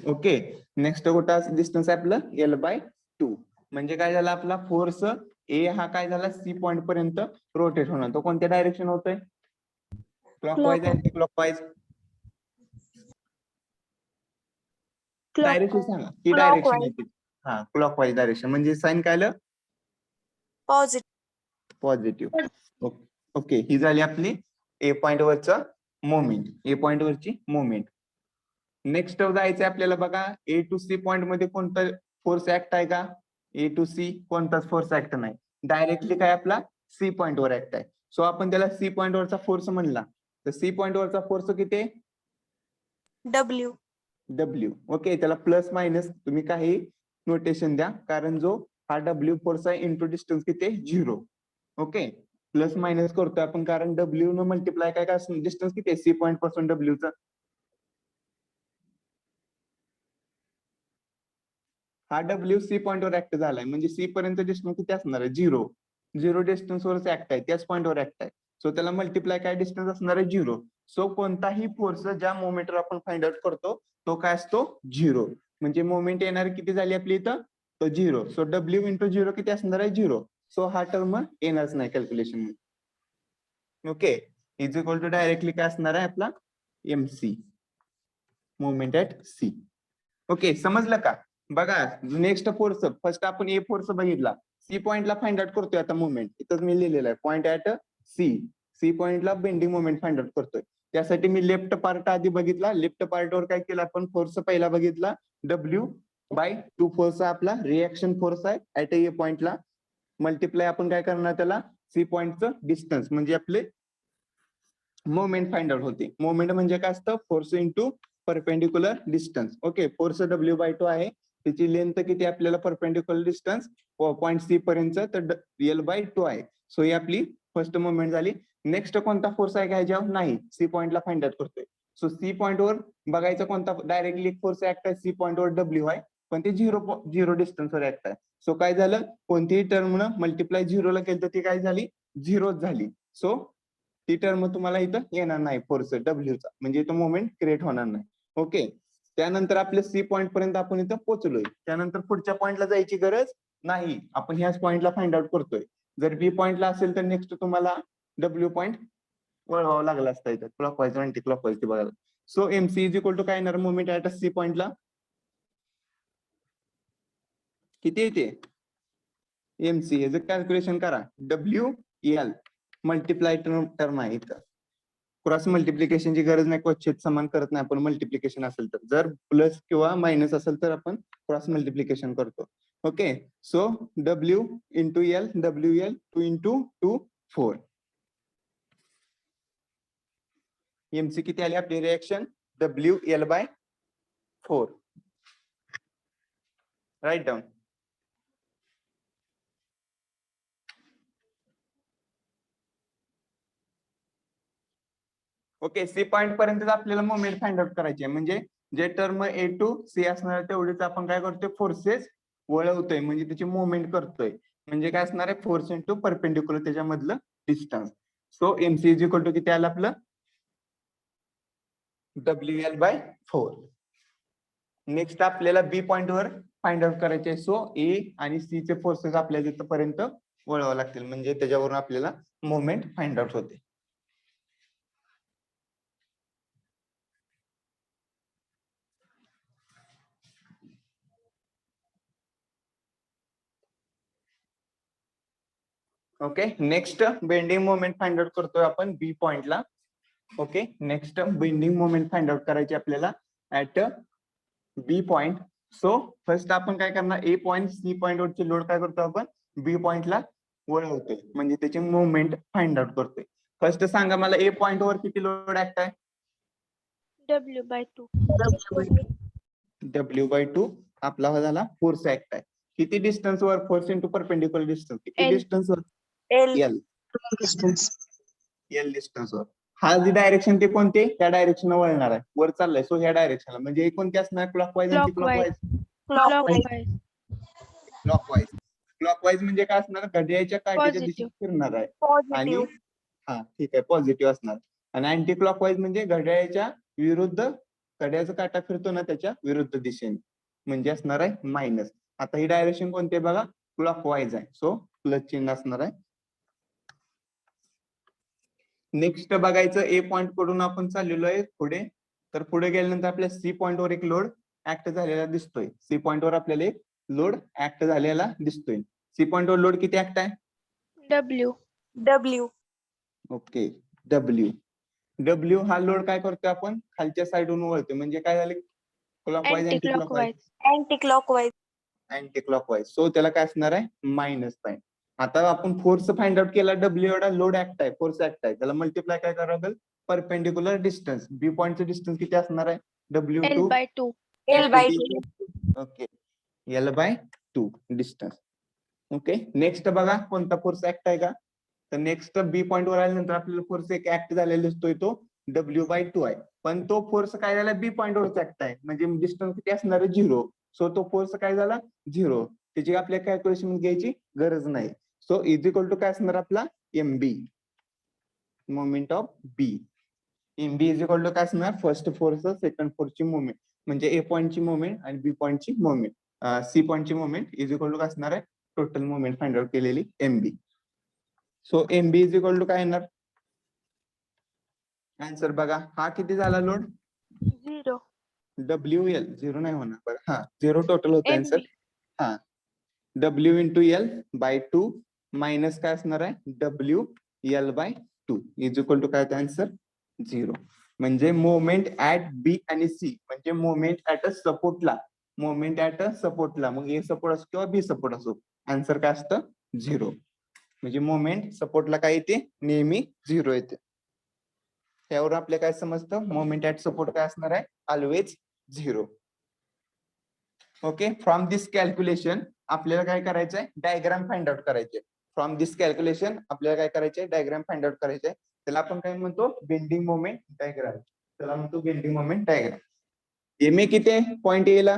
ओके, नेक्स्ट कुठं डिस्टन्स आहे आपलं, L/2. म्हणजे काय झालं, आपला फोर्स ए हा काय झाला, सी पॉइंट पर्यंत रोटेट होणार. तो कोणत्या डायरेक्शन होतोय, क्लॉकवाईज अँटी क्लॉकवाईज, डायरेक्शन सांगा की डायरेक्शन आहे ती. हा, क्लॉकवाईज डायरेक्शन म्हणजे साइन काय आलं, पॉझिटिव्ह. ओके, ही झाली आपली ए पॉइंट वरचा मोमेंट, ए पॉइंट वरची मोमेंट. नेक्स्ट जायचंय आपल्याला बघा, ए टू सी पॉइंट मध्ये कोणता फोर्स ऍक्ट आहे का, ए टू सी कोणताच फोर्स ऍक्ट नाही, डायरेक्टली काय आपला सी पॉइंट वर ऍक्ट आहे. सो आपण त्याला सी पॉइंट वरचा फोर्स म्हणला, तर सी पॉइंट वरचा फोर्स किती आहे, W. ओके, त्याला प्लस मायनस तुम्ही काही नोटेशन द्या, कारण जो हा W फोर्स आहे इंटू डिस्टन्स किती आहे, 0. ओके, प्लस मायनस करतोय आपण कारण W न मल्टिप्लाय काय काय डिस्टन्स किती आहे सी पॉइंट पासून W चा, हा W सी पॉइंट वर ऍक्ट झालाय म्हणजे सी पर्यंत डिस्टन्स किती असणार आहे, 0 डिस्टन्स वरच ऍक्ट आहे, त्याच पॉइंट वर ऍक्ट आहे. सो त्याला मल्टिप्लाय काय डिस्टन्स असणार आहे, 0. सो कोणताही फोर्स ज्या मोमेंटवर आपण फाइंड आउट करतो तो काय असतो, 0. म्हणजे मोमेंट येणार किती झाली आपली इथं, तो 0. सो W इंटू 0 किती असणार आहे, 0. सो हा टर्म येणारच नाही कॅल्क्युलेशन मध्ये. Okay, is equal to directly काय असणार आहे आपला MC, moment at C. Okay, समजलं का. बघा नेक्स्ट फोर्स, फर्स्ट आपण ए फोर्स बघितला, सी पॉइंटला फाइंड आउट करतोय आता मोमेंट, इथंच मी लिहिलेलं आहे पॉइंट ऍट सी पॉइंटला बेंडिंग मोमेंट फाइंड आउट करतोय. त्यासाठी मी लेफ्ट पार्ट आधी बघितला, लेफ्ट पार्टवर काय केलं आपण, फोर्स पहिला बघितला, W/2 फोर्स आपला रिएक्शन फोर्स आहे ऍट ए पॉइंटला, मल्टिप्लाय आपण काय करणार त्याला सी पॉइंटचं डिस्टन्स म्हणजे आपले मोमेंट फाइंड आउट होते. मोमेंट म्हणजे काय असतं, force into perpendicular distance. Okay, force W/2 आहे, त्याची लेंथ किती आपल्याला परपेंडिक्युलर डिस्टन्स पॉइंट सी पर्यंत, तर L/2 आहे. सो ही आपली फर्स्ट मोमेंट झाली. नेक्स्ट कोणता फोर्स आहे का ह्याच्यावर, नाही, सी पॉइंटला फाइंड आउट करतोय. सो सी पॉइंट वर बघायचा कोणता, डायरेक्टली फोर्स ऍक्ट आहे सी पॉइंट वर W आहे, पण ते 0 डिस्टन्स वर ऍक्ट आहे. सो काय झालं, कोणतीही टर्म न मल्टिप्लाय 0ला केलं तर ती काय झाली, 0च झाली. सो ती टर्म तुम्हाला इथं येणार नाही फोर्स W चा, म्हणजे इथं मोमेंट क्रिएट होणार नाही. ओके, त्यानंतर आपल्या सी पॉइंट पर्यंत आपण इथं पोहोचलोय, त्यानंतर पुढच्या पॉइंटला जायची गरज नाही, आपण ह्याच पॉइंटला फाइंड आउट करतोय. जर बी पॉइंटला असेल तर नेक्स्ट तुम्हाला W पॉइंट वळवावं लागला असता इथं, क्लॉकवाईज अँटी क्लॉकवाईज ते बघायला. So MC is equal to काय येणार, मोमेंट ऍट सी पॉइंटला किती येते, MC याचं कॅल्क्युलेशन करा, WL मल्टिप्लाय टर्म आहे इथं, क्रॉस मल्टिप्लिकेशनची गरज नाही, क्वचित समान करत नाही आपण मल्टिप्लिकेशन असेल तर, जर प्लस किंवा मायनस असेल तर आपण क्रॉस मल्टिप्लिकेशन करतो. Okay, so W into L, WL 2 into 2 4. MC किती आली आपली reaction, WL/4. Write down. Okay, C point पर्यंत आपल्याला मोमेंट फाइंड आउट करायची आहे, म्हणजे जे टर्म A टू C असणार तेवढेच आपण काय करतोय, फोर्सेस वळवतोय, म्हणजे त्याची मुवमेंट करतोय. म्हणजे काय असणार आहे, फोर्स इंटू परपेंडिक्युलर त्याच्यामधलं distance. So MC is equal to किती आलं आपलं, WL/4. नेक्स्ट आपल्याला बी पॉइंट वर फाइंड आउट करायचे. सो ए आणि सी चे फोर्सेस आपल्याला तिथपर्यंत वळवावं लागतील, म्हणजे त्याच्यावरून आपल्याला मुवमेंट फाइंड आउट होते. Okay, next bending moment find out करतोय आपण बी पॉइंटला. Okay, next bending moment find out करायची आपल्याला at B point. So first आपण काय करणार, ए पॉइंट सी पॉइंट वरचे लोड काय करतो आपण बी पॉइंटला वळवतोय, म्हणजे त्याची मुवमेंट फाइंड आउट करतोय. फर्स्ट सांगा मला ए पॉइंट वर किती लोड ऍक्ट आहे, W/2. W/2 आपला झाला फोर्स ऍक्ट आहे. किती डिस्टन्स वर फोर्स इंटू परपेंडिक्युलर डिस्टन्स किती L. डिस्टन्स वर L. एल एल डिस्टन्स वर हा जी डायरेक्शन ते कोणते त्या डायरेक्शन वळणार आहे वर चाललंय सो ह्या डायरेक्शनला म्हणजे हे कोणते असणार clockwise anti Clockwise. Clockwise Clockwise. Clockwise clockwise म्हणजे काय असणार घड्याळाच्या काठीच्या दिशेत Positive. फिरणार आहे आणि Positive. हा ठीक आहे पॉझिटिव्ह असणार आणि अँटी क्लॉकवाईज म्हणजे घड्याळाच्या विरुद्ध घड्याळाचा काटा फिरतो ना त्याच्या विरुद्ध दिशेने म्हणजे असणार आहे मायनस आता ही डायरेक्शन कोणती आहे बघा क्लॉकवाईज आहे सो प्लस चिन्ह असणार आहे नेक्स्ट बघायचं ए पॉइंट कडून आपण चाललेलो आहे पुढे तर पुढे गेल्यानंतर आपल्या सी पॉइंट वर एक लोड ऍक्ट झालेला दिसतोय सी पॉइंट वर आपल्याला एक लोड ऍक्ट झालेला दिसतोय सी पॉइंट वर लोड किती ऍक्ट आहे W. W. Okay W W हा लोड काय करतोय आपण खालच्या साईडून वळतोय म्हणजे काय झाले clockwise anti clockwise Anti-clockwise. Anti-clockwise. Anti clockwise so त्याला काय असणार आहे मायनस साइन आता आपण फोर्स फाइंड आउट केला डब्ल्यू एवढा लोड ऍक्ट आहे फोर्स ऍक्ट आहे त्याला मल्टिप्लाय काय करावं लागेल परपेंडिक्युलर डिस्टन्स बी पॉइंटचं डिस्टन्स किती असणार आहे W L to by 2. L by 2. Okay L by 2 distance okay next बघा कोणता फोर्स ऍक्ट आहे का तर नेक्स्ट बी पॉइंट वर आल्यानंतर आपल्याला फोर्स एक ऍक्ट झालेला दिसतोय तो W/2 आहे पण तो फोर्स काय झाला बी पॉइंट वरच ऍक्ट आहे म्हणजे डिस्टन्स किती असणार आहे 0 सो तो फोर्स काय झाला 0 त्याची आपल्या कॅल्क्युलेशन घ्यायची गरज नाही सो इज इक्वल टू काय असणार आपला MB moment of B MB is equal to काय असणार फर्स्ट फोर्स सेकंड फोर्सची मोमेंट म्हणजे ए पॉइंटची मोमेंट आणि बी पॉइंटची मोमेंट सी पॉइंटची मोमेंट इज इक्वल टू काय असणार आहे टोटल मोमेंट फाइंड आउट केलेली MB so MB is equal to काय येणार आन्सर बघा हा किती झाला लोड 0. WL 0 नाही होणार बरं हा 0 टोटल होतं आन्सर MB. हा W into L by 2 minus काय असणार आहे WL by 2 is equal to काय होतं आन्सर 0 म्हणजे मोमेंट ऍट बी आणि सी म्हणजे मोमेंट ऍट अ सपोर्टला मोमेंट ऍट अ सपोर्टला मग ए सपोर्ट असो किंवा बी सपोर्ट असो आन्सर काय असतं 0 म्हणजे मोमेंट सपोर्टला काय येते नेहमी 0 येते त्यावर आपल्या काय समजतं मोमेंट ऍट सपोर्ट काय असणार आहे always 0 okay from this calculation आपल्याला काय करायचंय डायग्राम फाइंड आउट करायचे फ्रॉम दिस कॅल्क्युलेशन आपल्याला काय करायचंय डायग्राम फाइंड आउट करायचंय त्याला आपण काय म्हणतो बेंडिंग मोमेंट डायग्राम त्याला म्हणतो बेंडिंग मोमेंट डायग्राम एमए किती आहे पॉइंट ए ला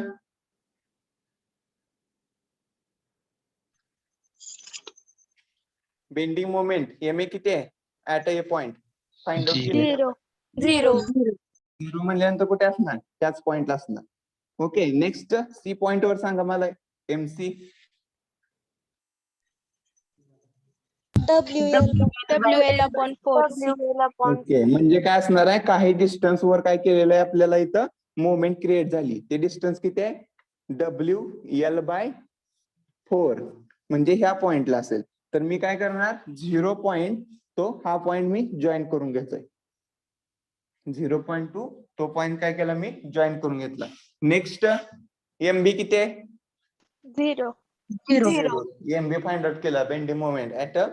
बेंडिंग मोमेंट एमए किती आहे at A point find out केले 0. 0. 0 म्हणल्यानंतर कुठे असणार त्याच पॉइंटला असणार ओके नेक्स्ट सी पॉइंट वर सांगा मला MC WL upon 4. WL upon okay म्हणजे काय असणार आहे काही डिस्टन्स वर काय केलेलं आहे आपल्याला इथं मोमेंट क्रिएट झाली ते डिस्टन्स किती आहे WL बाय 4 म्हणजे ह्या पॉइंटला असेल तर मी काय करणार 0 पॉइंट तो हा पॉइंट मी जॉईन करून घेतोय 0.2 तो पॉइंट काय केला मी जॉईन करून घेतला नेक्स्ट एमबी किती आहे 0. 0. एमबी फाइंड आउट केला bending moment at a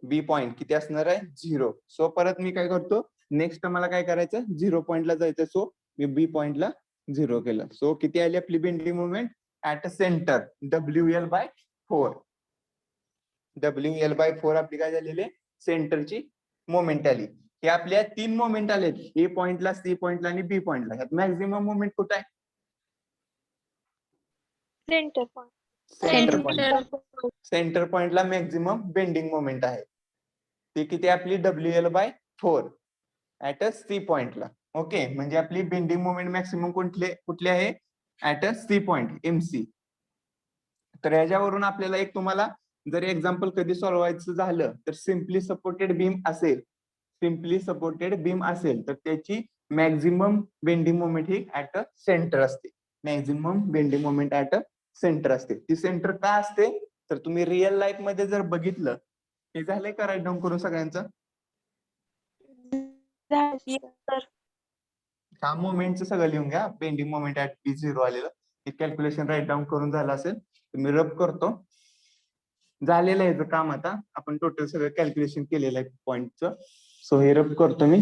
B point किती असणार आहे 0 सो परत मी काय करतो नेक्स्ट मला काय करायचं 0 पॉइंटला जायचं सो मी बी पॉइंटला 0 केलं सो किती आली आपली bending moment at a centre WL by 4 WL by 4 आपली काय झालेली सेंटरची मोमेंट आली हे आपल्या 3 मोमेंट आलेत ए पॉइंटला सी पॉइंटला आणि बी पॉइंटला ह्यात मॅक्झिमम मोमेंट कुठे आहे Center point. Centre point centre पॉइंटला मॅक्झिमम बेंडिंग मोमेंट आहे ती किती आपली WL by 4 at a C पॉइंटला ओके म्हणजे आपली बेंडिंग मोमेंट मॅक्सिमम कुठली आहे at a C point MC तर ह्याच्यावरून आपल्याला एक तुम्हाला जर एक्झाम्पल कधी सोडवायचं झालं तर सिम्पली सपोर्टेड बीम असेल तर त्याची मॅक्झिमम बेंडिंग मोमेंट ही ऍट अ सेंटर असते maximum bending moment at a centre असते ती सेंटर का असते तर तुम्ही रिअल लाईफ मध्ये जर बघितलं हे झालंय का राईट डाऊन करून सगळ्यांचं हा मोमेंटचं सगळं लिहून घ्या बेंडिंग मोमेंट ऍट B0 आलेलं हे कॅल्क्युलेशन राईट डाऊन करून झालं असेल तर मी रब करतो झालेलं आहे काम आता आपण टोटल सगळं कॅल्क्युलेशन केलेलं आहे पॉइंटचं सो हे रब करतो मी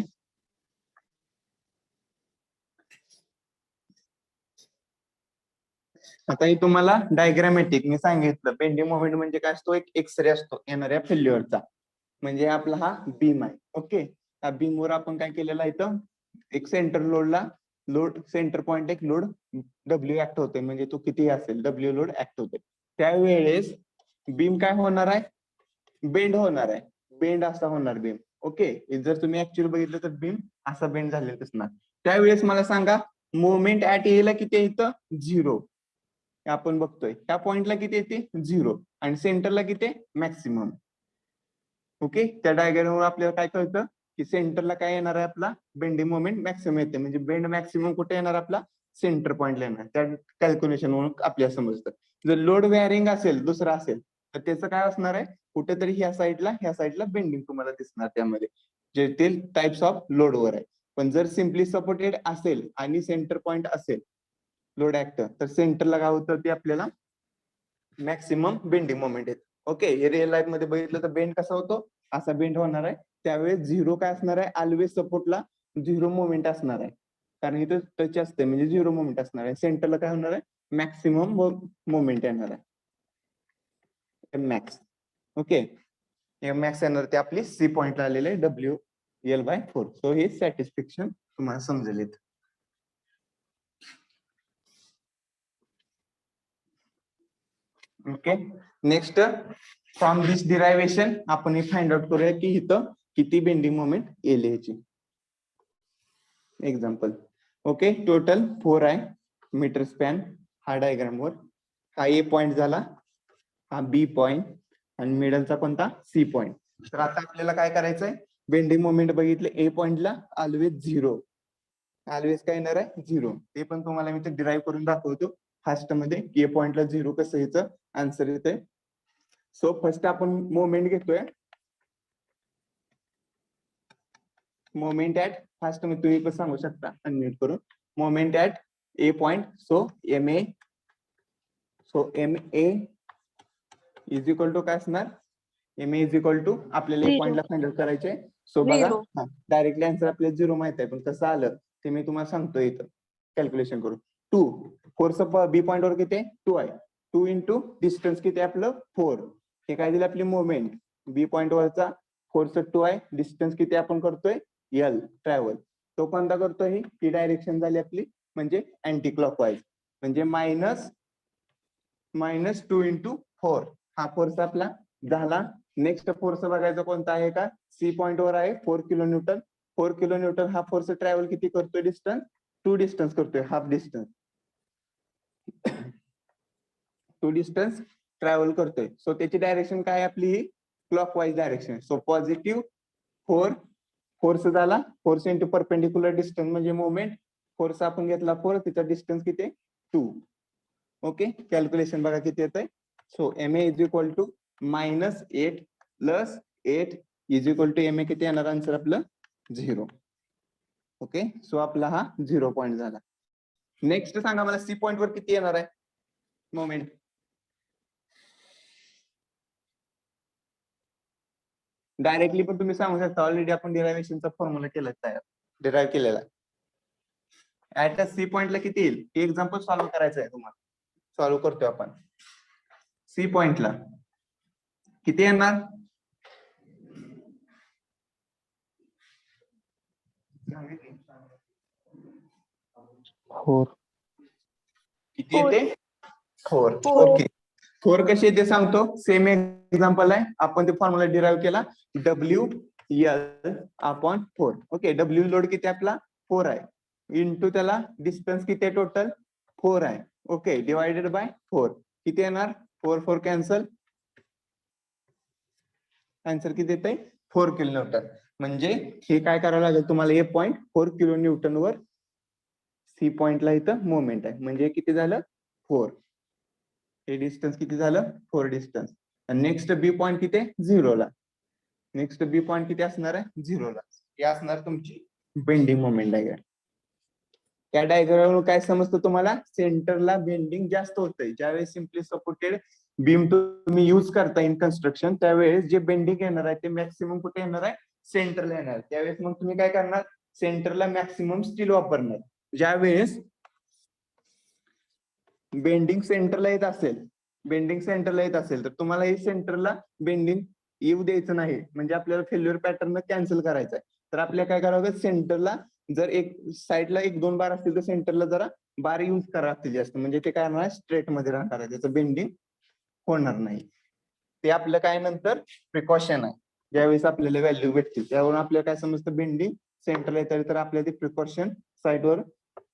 आता हे तुम्हाला डायग्रामॅटिक मी सांगितलं, बेंडिंग मोमेंट म्हणजे काय असतो, एक एक्सरे असतो येणाऱ्या फेल्युअरचा. म्हणजे आपला हा बीम आहे. ओके, त्या बीमवर आपण काय केलेलं आहे, इथं एक सेंटर लोडला लोड सेंटर पॉइंट एक लोड डब्ल्यू ऍक्ट होते, म्हणजे तो किती असेल डब्ल्यू लोड ऍक्ट होते. त्यावेळेस बीम काय होणार आहे, बेंड होणार आहे. बेंड असा होणार बीम. ओके, जर तुम्ही ऍक्च्युअली बघितलं तर बीम असा बेंड झालेला दिसणार. त्यावेळेस मला सांगा मोमेंट ऍट एला किती आहे, इथं 0 आपण बघतोय. त्या पॉइंटला किती येते 0 आणि सेंटरला किती मॅक्सिमम. ओके, त्या डायग्रामवर आपल्याला काय कळतं की सेंटरला काय येणार आहे, आपला बेंडिंग मोमेंट मॅक्सिमम येते. म्हणजे बेंड मॅक्सिमम कुठे येणार, आपला सेंटर पॉइंटला येणार. त्या कॅल्क्युलेशन म्हणून आपल्याला समजतं. जर लोड वॅरिंग असेल, दुसरा असेल, तर त्याचं काय असणार आहे, कुठेतरी ह्या साईडला बेंडिंग तुम्हाला दिसणार त्यामध्ये, जे ते टाइप्स ऑफ लोडवर आहे. पण जर सिम्पली सपोर्टेड असेल आणि सेंटर पॉइंट असेल लोड ऍक्ट, तर सेंटरला काय होतं, ते आपल्याला मॅक्सिमम बेंडिंग मोमेंट येते. ओके, रिअल लाईफ मध्ये बघितलं तर बेंड कसा होतो, असा बेंड होणार आहे. त्यावेळेस 0 काय असणार आहे, ऑलवेज सपोर्टला 0 मोमेंट असणार आहे, कारण इथं टच असते म्हणजे 0 मोमेंट असणार आहे. सेंटरला काय होणार आहे, मॅक्सिमम मोमेंट येणार आहे, मॅक्स. ओके, मॅक्स येणार ते आपली सी पॉइंटला आलेले WL/4. सो हे सॅटिस्फॅक्शन तुम्हाला समजेल इथं. ओके, नेक्स्ट फ्रॉम दिस डिरायव्हेशन आपण हे फाइंड आउट करूया की इथं किती बेंडिंग मोमेंट येईल ह्याची. एक्झाम्पल. ओके, टोटल 4 आहे मीटर स्पॅन हा डायग्रामवर. हा ए पॉइंट झाला, हा बी पॉइंट आणि मिडलचा कोणता, सी पॉइंट. तर आता आपल्याला काय करायचंय, बेंडिंग मोमेंट बघितले ए पॉइंटला ऑलवेज 0, ऑलवेज काय येणार आहे 0. ते पण तुम्हाला मी ते डिराईव्ह करून दाखवतो फास्ट मध्ये, ए पॉइंटला 0 कसं याचं आन्सर येते. सो फर्स्ट आपण मोमेंट घेतोय, मोमेंट ऍट फास्ट मध्ये तुम्ही पण सांगू शकता अनम्यूट करून, moment at A point. So M A is equal to काय असणार, M A is equal to आपल्याला ए Zero. पॉइंटला फाइंड आउट करायचे. सो बघा, Zero. डायरेक्टली आन्सर आपल्याला 0 माहित आहे, पण कसं आलं ते मी तुम्हाला सांगतो इथं कॅल्क्युलेशन करून. 2 फोर्स बी पॉइंट वर किती 2 आहे, 2 इंटू डिस्टन्स किती आपलं 4. हे काय दिलं आपली मोमेंट, बी पॉइंट वरचा फोर्स 2 आहे, डिस्टन्स किती आपण करतोय एल ट्रॅव्हल. तो कोणता करतोय, ही डायरेक्शन झाली आपली म्हणजे अँटी क्लॉकवाईज, म्हणजे -2 इंटू 4 हा फोर्स आपला झाला. नेक्स्ट फोर्स बघायचा कोणता आहे का, सी पॉइंट वर आहे 4 किलो न्यूटन. 4 किलो न्यूटन हा फोर्स ट्रॅव्हल किती करतोय, डिस्टन्स 2 डिस्टन्स करतोय, हाफ डिस्टन्स 2 डिस्टन्स ट्रॅव्हल करतोय. सो त्याची डायरेक्शन काय आपली, clockwise direction. So positive 4 force झाला, फोर्स इंटू परपेंडिक्युलर डिस्टन्स म्हणजे मोमेंट. फोर्स आपण घेतला 4, त्याचा डिस्टन्स किती 2. ओके, कॅल्क्युलेशन बघा किती येत आहे. So M A is equal to -8 + 8 is equal to M A किती येणार आन्सर आपलं 0. ओके, सो आपला हा 0 पॉईंट झाला. नेक्स्ट सांगा मला सी पॉइंट वर किती येणार आहे मोमेंट. डायरेक्टली पण तुम्ही सांगू शकता, ऑलरेडी आपण डिरायव्हेशनचा फॉर्म्युला केला तयार, डिराईव्ह केलेला. ऍट अ सी पॉइंटला किती येईल, हे एक्झाम्पल सॉल्व्ह करायचं आहे तुम्हाला. सॉल्व्ह करतोय आपण. सी पॉइंटला किती येणार, किती Four. येते 4. Four. ओके, 4 कशी येते सांगतो, सेम एक्झाम्पल आहे. आपण ते फॉर्म्युला डिराईव्ह केला, WL/4. ओके, डब्ल्यू लोड किती आपला 4 आहे, इंटू त्याला डिस्टन्स किती आहे टोटल 4 आहे. ओके, डिवायडेड बाय 4 किती येणार, 4 कॅन्सल, आन्सर किती येते 4 किलो न्यूटन. म्हणजे हे काय करावं लागेल तुम्हाला, ए पॉइंट 4 किलो न्यूटन वर सी पॉइंटला इथं मोमेंट आहे, म्हणजे किती झालं 4. हे डिस्टन्स किती झालं 4 डिस्टन्स. नेक्स्ट बी पॉइंट किती 0 ला, नेक्स्ट बी पॉइंट किती असणार आहे 0 ला. हे असणार तुमची बेंडिंग मोमेंट डायग्राम. त्या डायग्राम काय समजतं तुम्हाला, सेंटरला बेंडिंग जास्त होतंय ज्यावेळेस सिम्पली सपोर्टेड बीम तुम्ही युज करता इन कन्स्ट्रक्शन, त्यावेळेस जे बेंडिंग येणार आहे ते मॅक्सिमम कुठे येणार आहे, सेंटरला येणार. त्यावेळेस मग तुम्ही काय करणार, सेंटरला मॅक्सिमम स्टील वापरणार. ज्यावेळेस बेंडिंग सेंटरला येत असेल तर तुम्हाला हे सेंटरला बेंडिंग येऊ द्यायचं नाही. म्हणजे आपल्याला फेल्युअर पॅटर्न कॅन्सल करायचा आहे. तर आपल्याला काय करावं लागेल, सेंटरला जर एक साईडला 1-2 बार असतील तर सेंटरला जरा बार यूज करा लागतील जास्त. म्हणजे ते काय राहणार, स्ट्रेट मध्ये राहणार आहे, त्याचं बेंडिंग होणार नाही. ते आपलं काय नंतर प्रिकॉशन आहे. ज्यावेळेस आपल्याला व्हॅल्यू भेटतील त्यावरून आपल्याला काय समजतं, बेंडिंग सेंटरला येत तर आपल्याला ते प्रिकॉशन साईडवर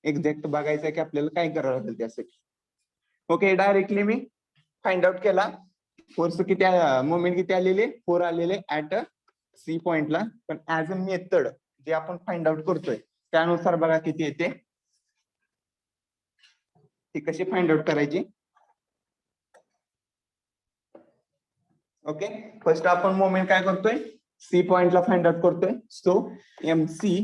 एक्झॅक्ट बघायचं आहे की आपल्याला काय करावं लागेल त्यासाठी. Okay, directly me find out केला फोर्स किती, मोमेंट किती आलेले, 4 आलेले ऍट सी पॉइंटला. पण ऍज अ मेथड जे आपण फाइंड आउट करतोय त्यानुसार बघा किती येते, ती कशी फाइंड आउट करायची. ओके, फर्स्ट आपण मोमेंट काय करतोय, सी पॉइंटला फाइंड आउट करतोय. So MC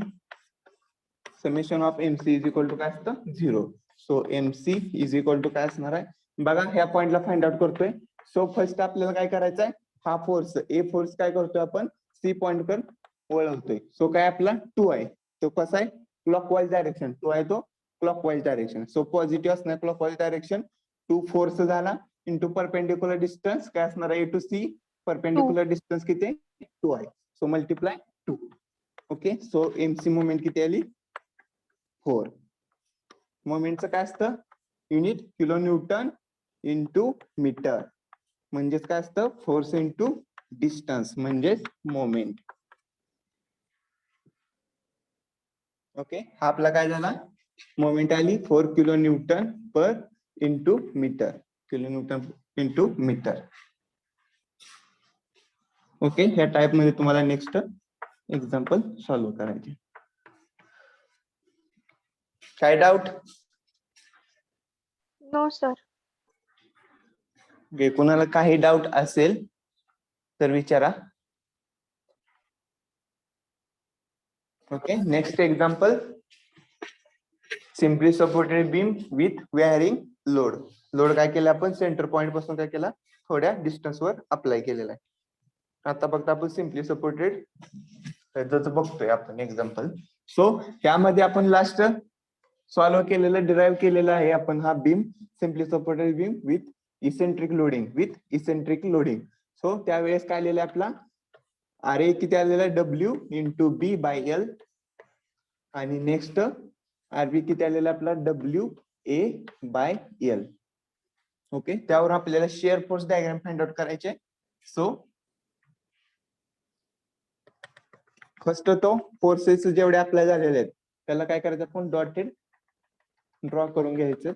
summation of MC is equal to काय असतं, 0. So MC is equal to काय असणार आहे बघा, ह्या पॉइंटला फाइंड आउट करतोय. सो फर्स्ट आपल्याला काय करायचं आहे, हा फोर्स ए फोर्स काय करतोय आपण सी पॉइंट वर वळवतोय. सो काय आपला 2 आहे, तो कसा आहे क्लॉकवाईज डायरेक्शन, 2 आहे तो क्लॉकवाईज डायरेक्शन. सो पॉझिटिव्ह असणार क्लॉकवाईज डायरेक्शन. 2 फोर्स झाला इंटू परपेंडिक्युलर डिस्टन्स काय असणार आहे, A to C perpendicular distance किती 2 आहे. So multiply 2. Okay, so MC moment किती आली 4. मोमेंटचं काय असतं, unit kilo newton into metre. म्हणजेच काय असतं, फोर्स इंटू डिस्टन्स म्हणजेच मोमेंट. ओके, हा आपला काय झाला, मोमेंट आली 4 kilo newton per into metre, kilo newton into metre. Okay, ह्या टाइप मध्ये तुम्हाला नेक्स्ट एक्झाम्पल सॉल्व्ह करायचे. काय डाऊट, नो सर. कुणाला काही डाऊट असेल तर विचारा. Okay, next example, simply supported beam with wearing load. Load काय केलं आपण, सेंटर पॉइंट पासून काय केला, थोड्या डिस्टन्स वर अप्लाय केलेला आहे. आता फक्त आपण सिम्पली सपोर्टेड त्याचं बघतोय आपण एक्झाम्पल. सो त्यामध्ये आपण लास्ट सॉल्व्ह केलेलं, डिराईव्ह केलेलं आहे आपण हा beam, simply supported beam with eccentric loading. So त्यावेळेस काय आलेलं आहे आपला आर ए किती आलेला आहे, W into B by L. आणि नेक्स्ट आरबी किती आलेला आपला, W A by L. Okay, त्यावर आपल्याला shear force diagram find out करायचे. सो फर्स्ट तो फोर्सेस जेवढे अप्लाय झालेले आहेत त्याला काय करायचं, आपण डॉटेड ड्रॉ करून घ्यायचं.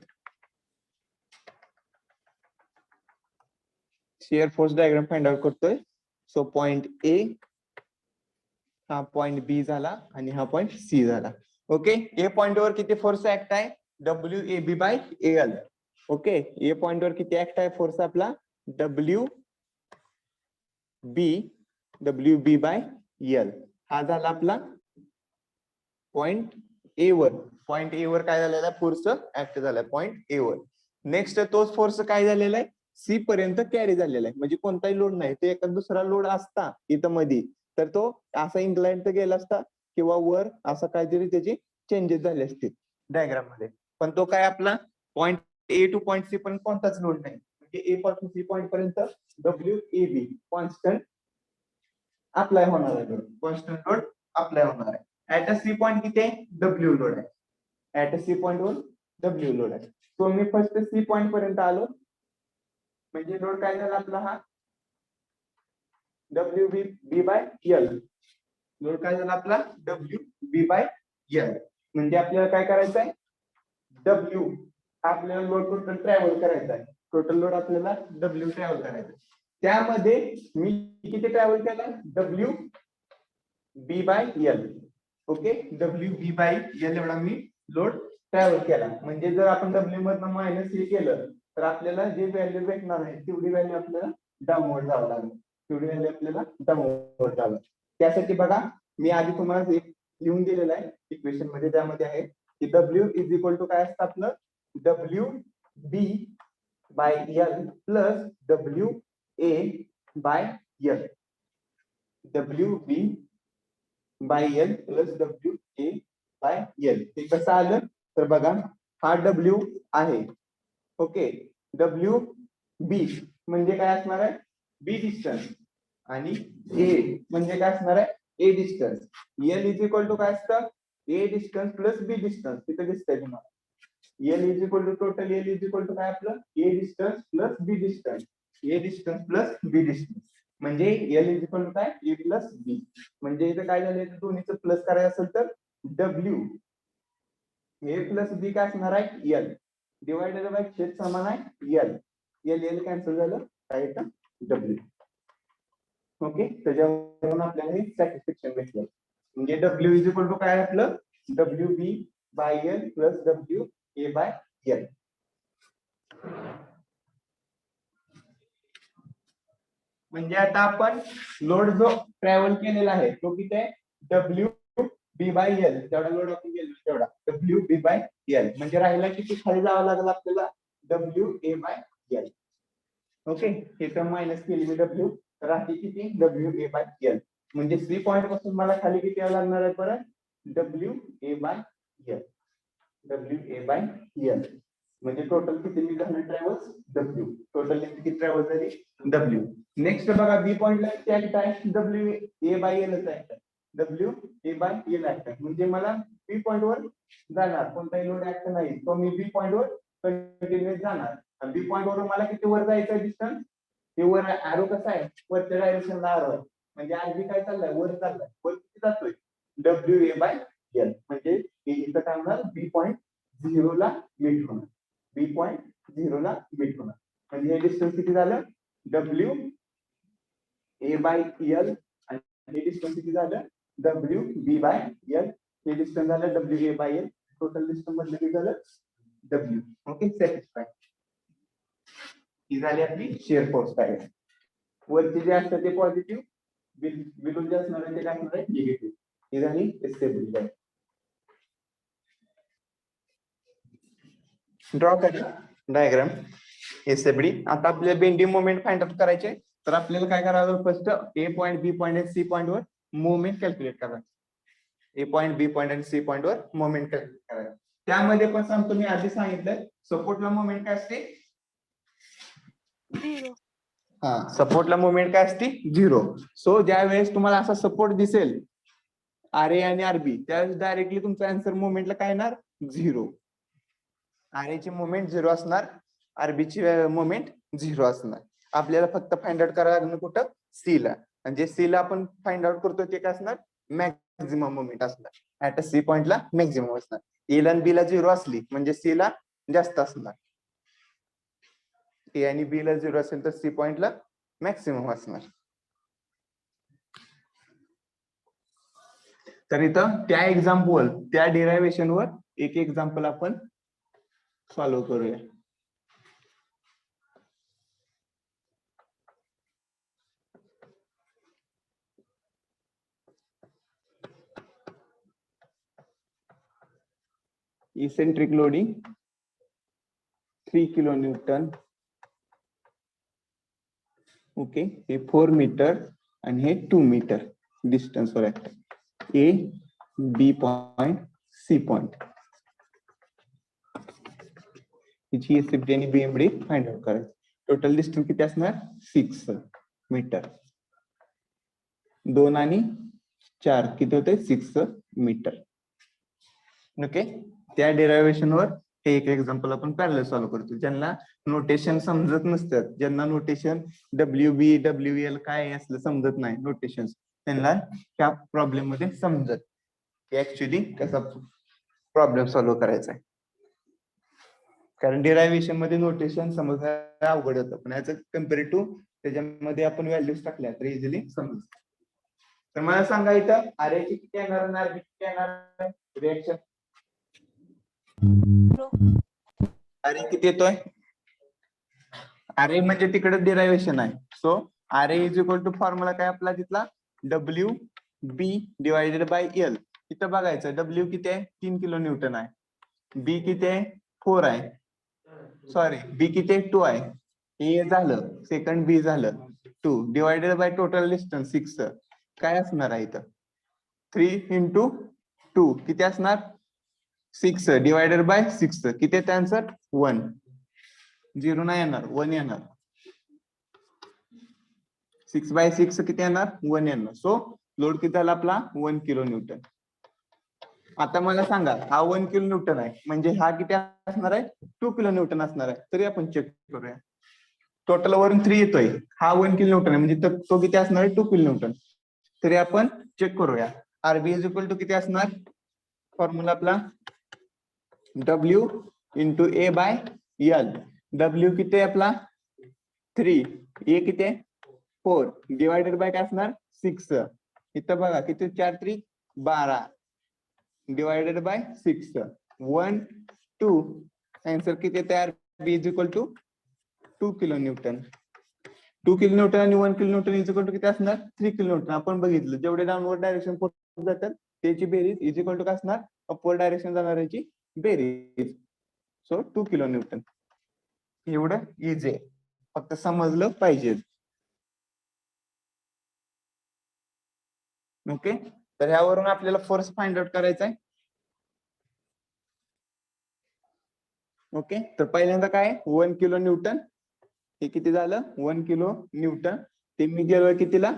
Shear force diagram find out करतोय. सो पॉइंट ए, हा पॉइंट बी झाला आणि हा पॉइंट सी झाला. ओके, ए पॉइंट वर किती फोर्स ऍक्ट आहे, W A B by L. Okay, A point वर किती ऍक्ट आहे फोर्स आपला, डब्ल्यू बी बाय एल. हा झाला आपला पॉइंट ए वर. पॉइंट ए वर काय झालेला आहे, फोर्स ऍक्ट झालाय पॉइंट ए वर. नेक्स्ट तोच फोर्स काय झालेला आहे, सी पर्यंत कॅरी झालेला आहे. म्हणजे कोणताही लोड नाही, ते एका दुसरा लोड असता इथं मध्ये तर तो असा इन्क्लाइन तर गेला असता किंवा वर असा काहीतरी त्याची चेंजेस झाले असतील डायग्राम मध्ये. पण तो काय आपला point A to point C पर्यंत कोणताच लोड नाही. म्हणजे ए पासून सी पॉइंट पर्यंत W A B constant apply होणार आहे, कॉन्स्टंट लोड अप्लाय होणार आहे. ऍट अ सी पॉइंट किती आहे, डब्ल्यू लोड आहे. ऍट अ सी पॉइंट वर डब्ल्यू लोड आहे. सो मी फर्स्ट सी पॉइंट पर्यंत आलो, म्हणजे लोड काय झाला आपला हा W B by L. Load काय झाला आपला डब्ल्यू बी बाय एल. म्हणजे आपल्याला काय करायचं आहे, डब्ल्यू आपल्याला लोड टोटल ट्रॅव्हल करायचा आहे. टोटल लोड आपल्याला डब्ल्यू ट्रॅव्हल करायचा आहे. त्यामध्ये मी किती ट्रॅव्हल केला, W B by L. Okay, W B by L एवढा मी लोड ट्रॅव्हल केला. म्हणजे जर आपण डब्ल्यू मधनं मायनस हे केलं तर आपल्याला जे व्हॅल्यू भेटणार आहे तेवढी व्हॅल्यू आपल्याला डाऊनवर्ड जावं लागेल. तेवढी व्हॅल्यू आपल्याला डाऊनवर्ड जावं. त्यासाठी बघा मी आधी तुम्हाला एक लिहून दिलेलं आहे इक्वेशन मध्ये, त्यामध्ये आहे की डब्ल्यू इज इक्वल टू काय असतं आपलं, W B by L plus W A by L. W B by L plus W A by L. ते कसं आलं तर बघा, हा डब्ल्यू आहे ओके. डब्ल्यू बी म्हणजे काय असणार आहे, बी डिस्टन्स, आणि ए म्हणजे काय असणार आहे, A distance. L is equal to काय असतं, A distance plus B distance. तिथे दिसतंय तुम्हाला. L is equal to total L is equal to काय आपलं, A distance plus B distance. A distance plus B distance म्हणजे एल इज इक्वल टू काय, A plus बी. म्हणजे इथे काय झालं, दोन्हीचं प्लस करायचं असेल तर डब्ल्यू ए प्लस बी काय असणार आहे, एल डिवायडेड बाय छेद समान आहे एल. एल एल कॅन्सल झालं, काय येतं डब्ल्यू. ओके. त्याच्यावरून आपल्याला हे सॅटिस्फॅक्शन भेटलं. म्हणजे डब्ल्यू इज इक्वल टू काय आपलं, W B by L plus W A by L. म्हणजे आता आपण लोड जो ट्रॅव्हल केलेला आहे तो किती आहे, डब्ल्यू बी बाय एल. तेवढा लोड आपण गेलो तेवढा डब्ल्यू बी बाय एल. म्हणजे राहिला किती खाली जावं लागेल आपल्याला, W A by L. Okay. हे तर मायनस केली मी डब्ल्यू, राहते किती, डब्ल्यू ए बाय एल. म्हणजे 3 पॉईंट पासून मला खाली किती यावं लागणार आहे परत, W A by L. W A by L म्हणजे टोटल किती मी झालं ट्रॅव्हल्स, डब्ल्यू. टोटल किती ट्रॅव्हल्स झाली, डब्ल्यू. नेक्स्ट बघा बी पॉइंटला ऍक्ट आहे, W A by L act आहे. W A by L act आहे. म्हणजे मला बी पॉइंट वर जाणार कोणताही लोड ऍक्ट नाही, तो मी बी पॉइंट वर कंटिन्युअस जाणार. आणि बी पॉइंट वरून मला किती वर जायचं डिस्टन्स, हे वर आरो कसा आहे, वरच्या डायरेक्शनला आरो आहे. म्हणजे आरबी काय चाललाय, वर चाललाय. वर किती जातोय, डब्ल्यू ए बाय एल. म्हणजे इथं काय होणार, बी पॉइंट 0 ला मीट होणार. बी पॉइंट 0 ला मीट होणार. म्हणजे हे डिस्टन्स किती झालं, डब्ल्यू ए बाय एल. आणि हे डिस्टन्स किती झालं, डब्ल्यू बी बाय एल. हे डिस्टन्स झालं W A by L. Total distance मधलं किती झालं, डब्ल्यू. ओके. सॅटिस्फाय. ही झाली आपली शिअर फोर्स डायग्राम. वरती जे असतं ते पॉझिटिव्ह, बिलून जे असणार आहे ते काय असणार आहे, निगेटिव्ह. ही झाली स्टेबिलिटी ड्रॉ करा डायग्राम एसएबडी. आता आपल्याला बेंडिंग मोमेंट फाइंड आउट करायचे, तर आपल्याला काय करावं, first A point B point आणि सी पॉईंट वर मोमेंट कॅल्क्युलेट करायचं. ए पॉईंट बी पॉईंट आणि सी पॉईंट वर मोमेंट कॅल्क्युलेट करायचं. त्यामध्ये पण सांगतो मी, आधी सांगितलं सपोर्टला मोमेंट काय असते, 0. सपोर्टला मोमेंट काय असते, 0. सो ज्या वेळेस तुम्हाला असा सपोर्ट दिसेल आर ए आणि आरबी, त्यावेळेस डायरेक्टली तुमचा आन्सर मोमेंटला काय येणार, 0. आर ए ची मोमेंट 0 असणार, आरबी ची मोमेंट 0 असणार. आपल्याला फक्त फाइंड आउट करायला लागणार कुठं, सी ला. आणि जे सी ला आपण फाइंड आउट करतो ते काय असणार, मॅक्झिमम मोमेंट असणार. ऍट सी पॉइंटला मॅक्झिमम असणार. ए ला आणि बी ला 0 असली म्हणजे सी ला जास्त असणार. ए आणि बी ला 0 असेल तर सी पॉइंटला मॅक्झिमम असणार. तर इथं त्या एक्झाम्पल, त्या डिरायव्हेशन वर एक एक्झाम्पल आपण सॉल्व्ह करूया. Eccentric loading 3 kilo Newton. Okay. हे 4 मीटर आणि हे 2 मीटर डिस्टन्स वर आहे. A B point C point, हिची एसएफडी आणि बीएमडी फाइंड आउट करायचं. टोटल डिस्टन्स किती असणार, 6 मीटर. 2 आणि 4 किती होते, 6 मीटर. ओके. त्या डेरिव्हेशन वर हे एक एक्झाम्पल आपण पॅरलल सॉल्व्ह करतो. ज्यांना नोटेशन समजत नसतात, ज्यांना नोटेशन डब्ल्यू बी डब्ल्यू एल काय असलं समजत नाही नोटेशन, त्यांना त्या प्रॉब्लेम मध्ये समजत की ऍक्च्युली कसा प्रॉब्लेम सॉल्व्ह करायचा आहे. कारण डिरायव्हेशन मध्ये नोटेशन समजणं अवघड होतं, पण ऍज अ कम्पेअर टू त्याच्यामध्ये आपण व्हॅल्यूज टाकल्या तर इझिली समजत. तर मला सांगा इथं आर ए ची किती येणार आणि आरबी किती येणार रिएक्शन, अरे किती येतोय, आर ए म्हणजे तिकडे डिरायव्हेशन आहे. So R A is equal to formula काय आपला तिथला, W B divided by L. इथं बघायचं डब्ल्यू किती आहे, 3 किलो न्यूटन आहे. बी किती आहे, 4 आहे. सॉरी बी किती आहे, 2 आहे. ए झालं, सेकंड बी झालं 2 डिवायडेड बाय टोटल डिस्टन्स 6. काय असणार आहे इथं, 3 इंटू 2 किती असणार, 6 डिवायडेड बाय 6 किती आहे आन्सर, 1. 0 नाही येणार, 1 येणार. 6/6 किती येणार, 1 येणार. सो लोड किती झाला आपला, 1 किलो न्यूटन. आता मला सांगा, हा 1 किलो न्यूटन आहे, म्हणजे हा किती असणार आहे, 2 किलो न्यूटन असणार आहे. तरी आपण चेक करूया. टोटल वरून 3 येतोय, हा 1 किलो न्यूटन आहे, म्हणजे तो किती असणार आहे, 2 किलो न्यूटन. तरी आपण चेक करूया. आरबी इज इक्वल टू किती असणार, फॉर्म्युला आपला W इंटू A/L. W किती आहे आपला 3, A किती आहे 4, डिवायडेड बाय काय असणार 6. इथं बघा किती 4 3 12 डिवायडेड बाय 6. 1 2 आन्सर किती तयार, B is equal to 2 kilo newton. 2 kilo newton आणि 1 kilo newton is equal to किती असणार, 3 किलो न्यूटन. आपण बघितलं जेवढे डाऊनवर्ड डायरेक्शन जातात त्याची बेरीज इज इक्वल टू काय असणार, अपवर्ड डायरेक्शन जाणाऱ्याची बेरीज. So 2 kilo Newton. एवढं इझी आहे, फक्त समजलं पाहिजे. ओके, तर ह्यावरून आपल्याला फोर्स फाइंड आउट करायचा आहे. ओके, तर पहिल्यांदा काय 1 किलो न्यूटन, हे किती झालं 1 किलो न्यूटन. ते मी गेलोय कितीला,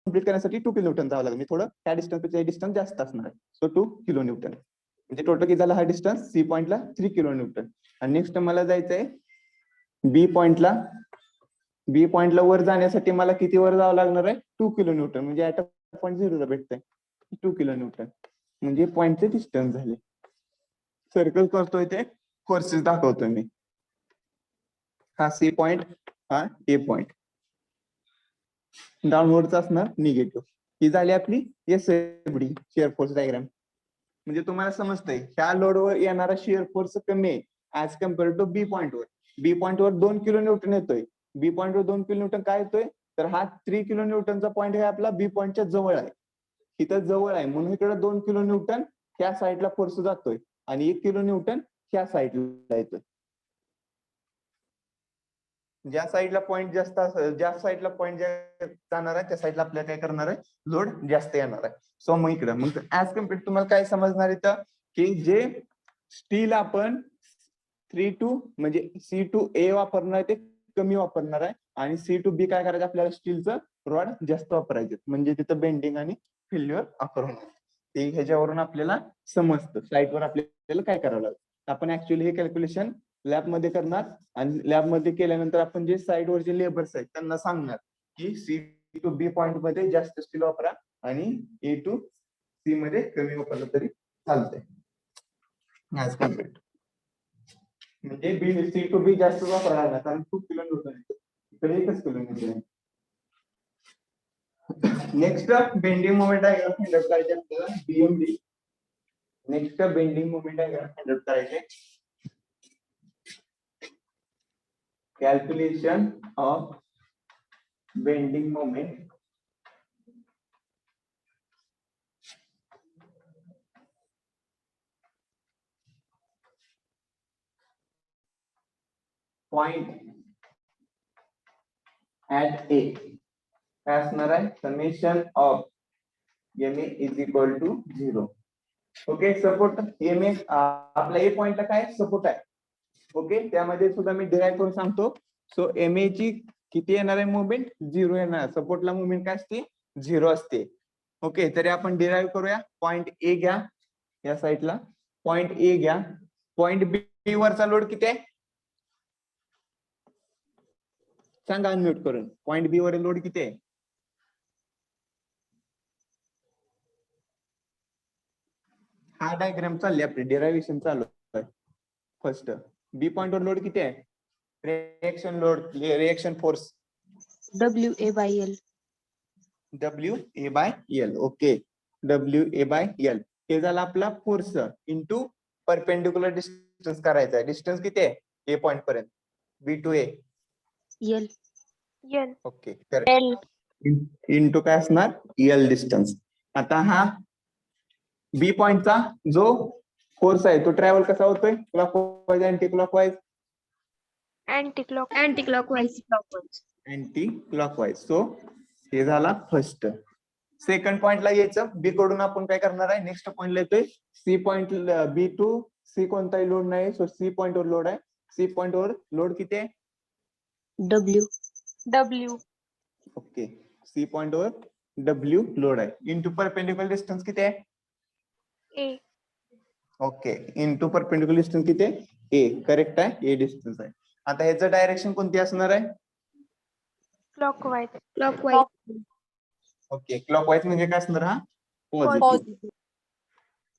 कम्प्लीट करण्यासाठी 2 किलो न्यूटन जावं लागेल. मी थोडं त्या डिस्टन्स पेक्षा डिस्टन्स जास्त असणार आहे. सो 2 किलो न्यूटन म्हणजे टोटल किती झाला हा डिस्टन्स, सी पॉइंटला 3 किलो न्यूटन. आणि नेक्स्ट मला जायचंय बी पॉइंटला. बी पॉइंटला वर जाण्यासाठी मला किती वर जावं लागणार आहे, 2 किलो न्यूटन. म्हणजे ऍट पॉईंट 0 ला भेटतंय 2 किलो न्यूटन. म्हणजे पॉइंटचे डिस्टन्स झाले. सर्कल करतोय ते फोर्सेस दाखवतोय मी. हा सी पॉइंट, हा ए पॉइंट. डाऊनवर्डचा असणार निगेटिव्ह. ही झाली आपली एसएफडी शिअर फोर्स डायग्राम. म्हणजे तुम्हाला समजतंय ह्या लोडवर येणारा शिअर फोर्स कमी आहे ऍज कम्पेअर टू बी पॉइंटवर. बी पॉइंटवर 2 किलो न्यूटन येतोय. बी पॉइंटवर 2 किलो न्यूटन काय येतोय, तर हा 3 किलो न्यूटनचा पॉइंट हे आपला बी पॉइंटच्या जवळ आहे. इथं जवळ आहे म्हणून इकडे 2 किलो न्यूटन ह्या साईडला फोर्स जातोय आणि 1 किलो न्यूटन ह्या साईडला येतोय. ज्या साईडला पॉईंट जास्त ज्या साईडला पॉईंट जाणार आहे त्या साईडला आपल्याला काय करणार आहे, लोड जास्त येणार आहे. सो मग इकडं मग ऍज कम्पेअर तुम्हाला काय समजणार इथं, की जे स्टील आपण 3 म्हणजे C2A वापरणार आहे ते कमी वापरणार आहे आणि C2B काय करायचं आपल्याला स्टीलचं रॉड जास्त वापरायचे. म्हणजे तिथं बेंडिंग आणि फेल्युअर अकर होणार. ते ह्याच्यावरून आपल्याला समजतं साईटवर आपल्याला काय करावं लागतं. आपण ऍक्च्युअली हे कॅल्क्युलेशन लॅबमध्ये करणार आणि लॅबमध्ये केल्यानंतर आपण जे साईटवरचे लेबर्स आहेत त्यांना सांगणार की C2B पॉइंट मध्ये जास्त स्टील वापरा आणि A to C मध्ये कमी वापरलं तरी चालतंय. ऍज कम्पेअर म्हणजे C2B जास्त वापरायला लागणार कारण 2 किलो न्यूटन आहे, इकडे 1 किलो न्यूटन आहे. Next bending moment diagram find out करायचे आपल्याला BMD. Next bending moment diagram find out करायचे. Calculation of bending moment. Point at A काय असणार आहे, summation of MA is equal to 0. Okay, support MA आपल्या A पॉइंटला काय सपोर्ट आहे. ओके, त्यामध्ये सुद्धा मी डिराइव्ह करून सांगतो. सो MA ची किती येणार आहे मुवमेंट, 0 येणार. सपोर्टला मुवमेंट काय असते 0 असते. ओके, तरी आपण डिराइव्ह करूया. पॉइंट ए घ्या या साईडला, पॉइंट ए घ्या. पॉइंट बी वरचा लोड किती आहे सांगा अनम्यूट करून. पॉइंट बी वरील लोड किती आहे, हा डायग्राम चालली आपली डेरायव्हेशन चालू आहे. फर्स्ट बी पॉइंट वर लोड किती आहे, reaction load, reaction force WA/L. WA/L. Okay, WA/L हे झाला आपला फोर्स इंटू परपेंडिक्युलर डिस्टन्स करायचा आहे. डिस्टन्स किती आहे ए पॉइंट पर्यंत, B to A L. L. Okay, तर L. इंटू काय असणार एल डिस्टन्स. आता हा बी पॉइंटचा जो फोर्स आहे तो ट्रॅव्हल कसा होतोय, clockwise anti clockwise, Anti-clock. Anti-clockwise. Anti clockwise. So हे झाला फर्स्ट. सेकंड पॉइंटला यायचं. बी कडून आपण काय करणार आहे, नेक्स्ट पॉइंटला येतोय. C point B to C कोणताही लोड नाही. सो सी पॉइंट वर लोड आहे. सी पॉइंट वर लोड किती आहे? W. W. Okay. C point वर डब्ल्यू लोड आहे. इंटू परपेंडिक्युलर डिस्टन्स किती आहे? A. Okay. Into perpendicular distance किती आहे? ए. करेक्ट आहे. ए डिस्टन्स आहे. आता ह्याचं डायरेक्शन कोणती असणार आहे? Clockwise. ओके. क्लॉकवाईज म्हणजे काय असणार? हा पॉझिटिव्ह.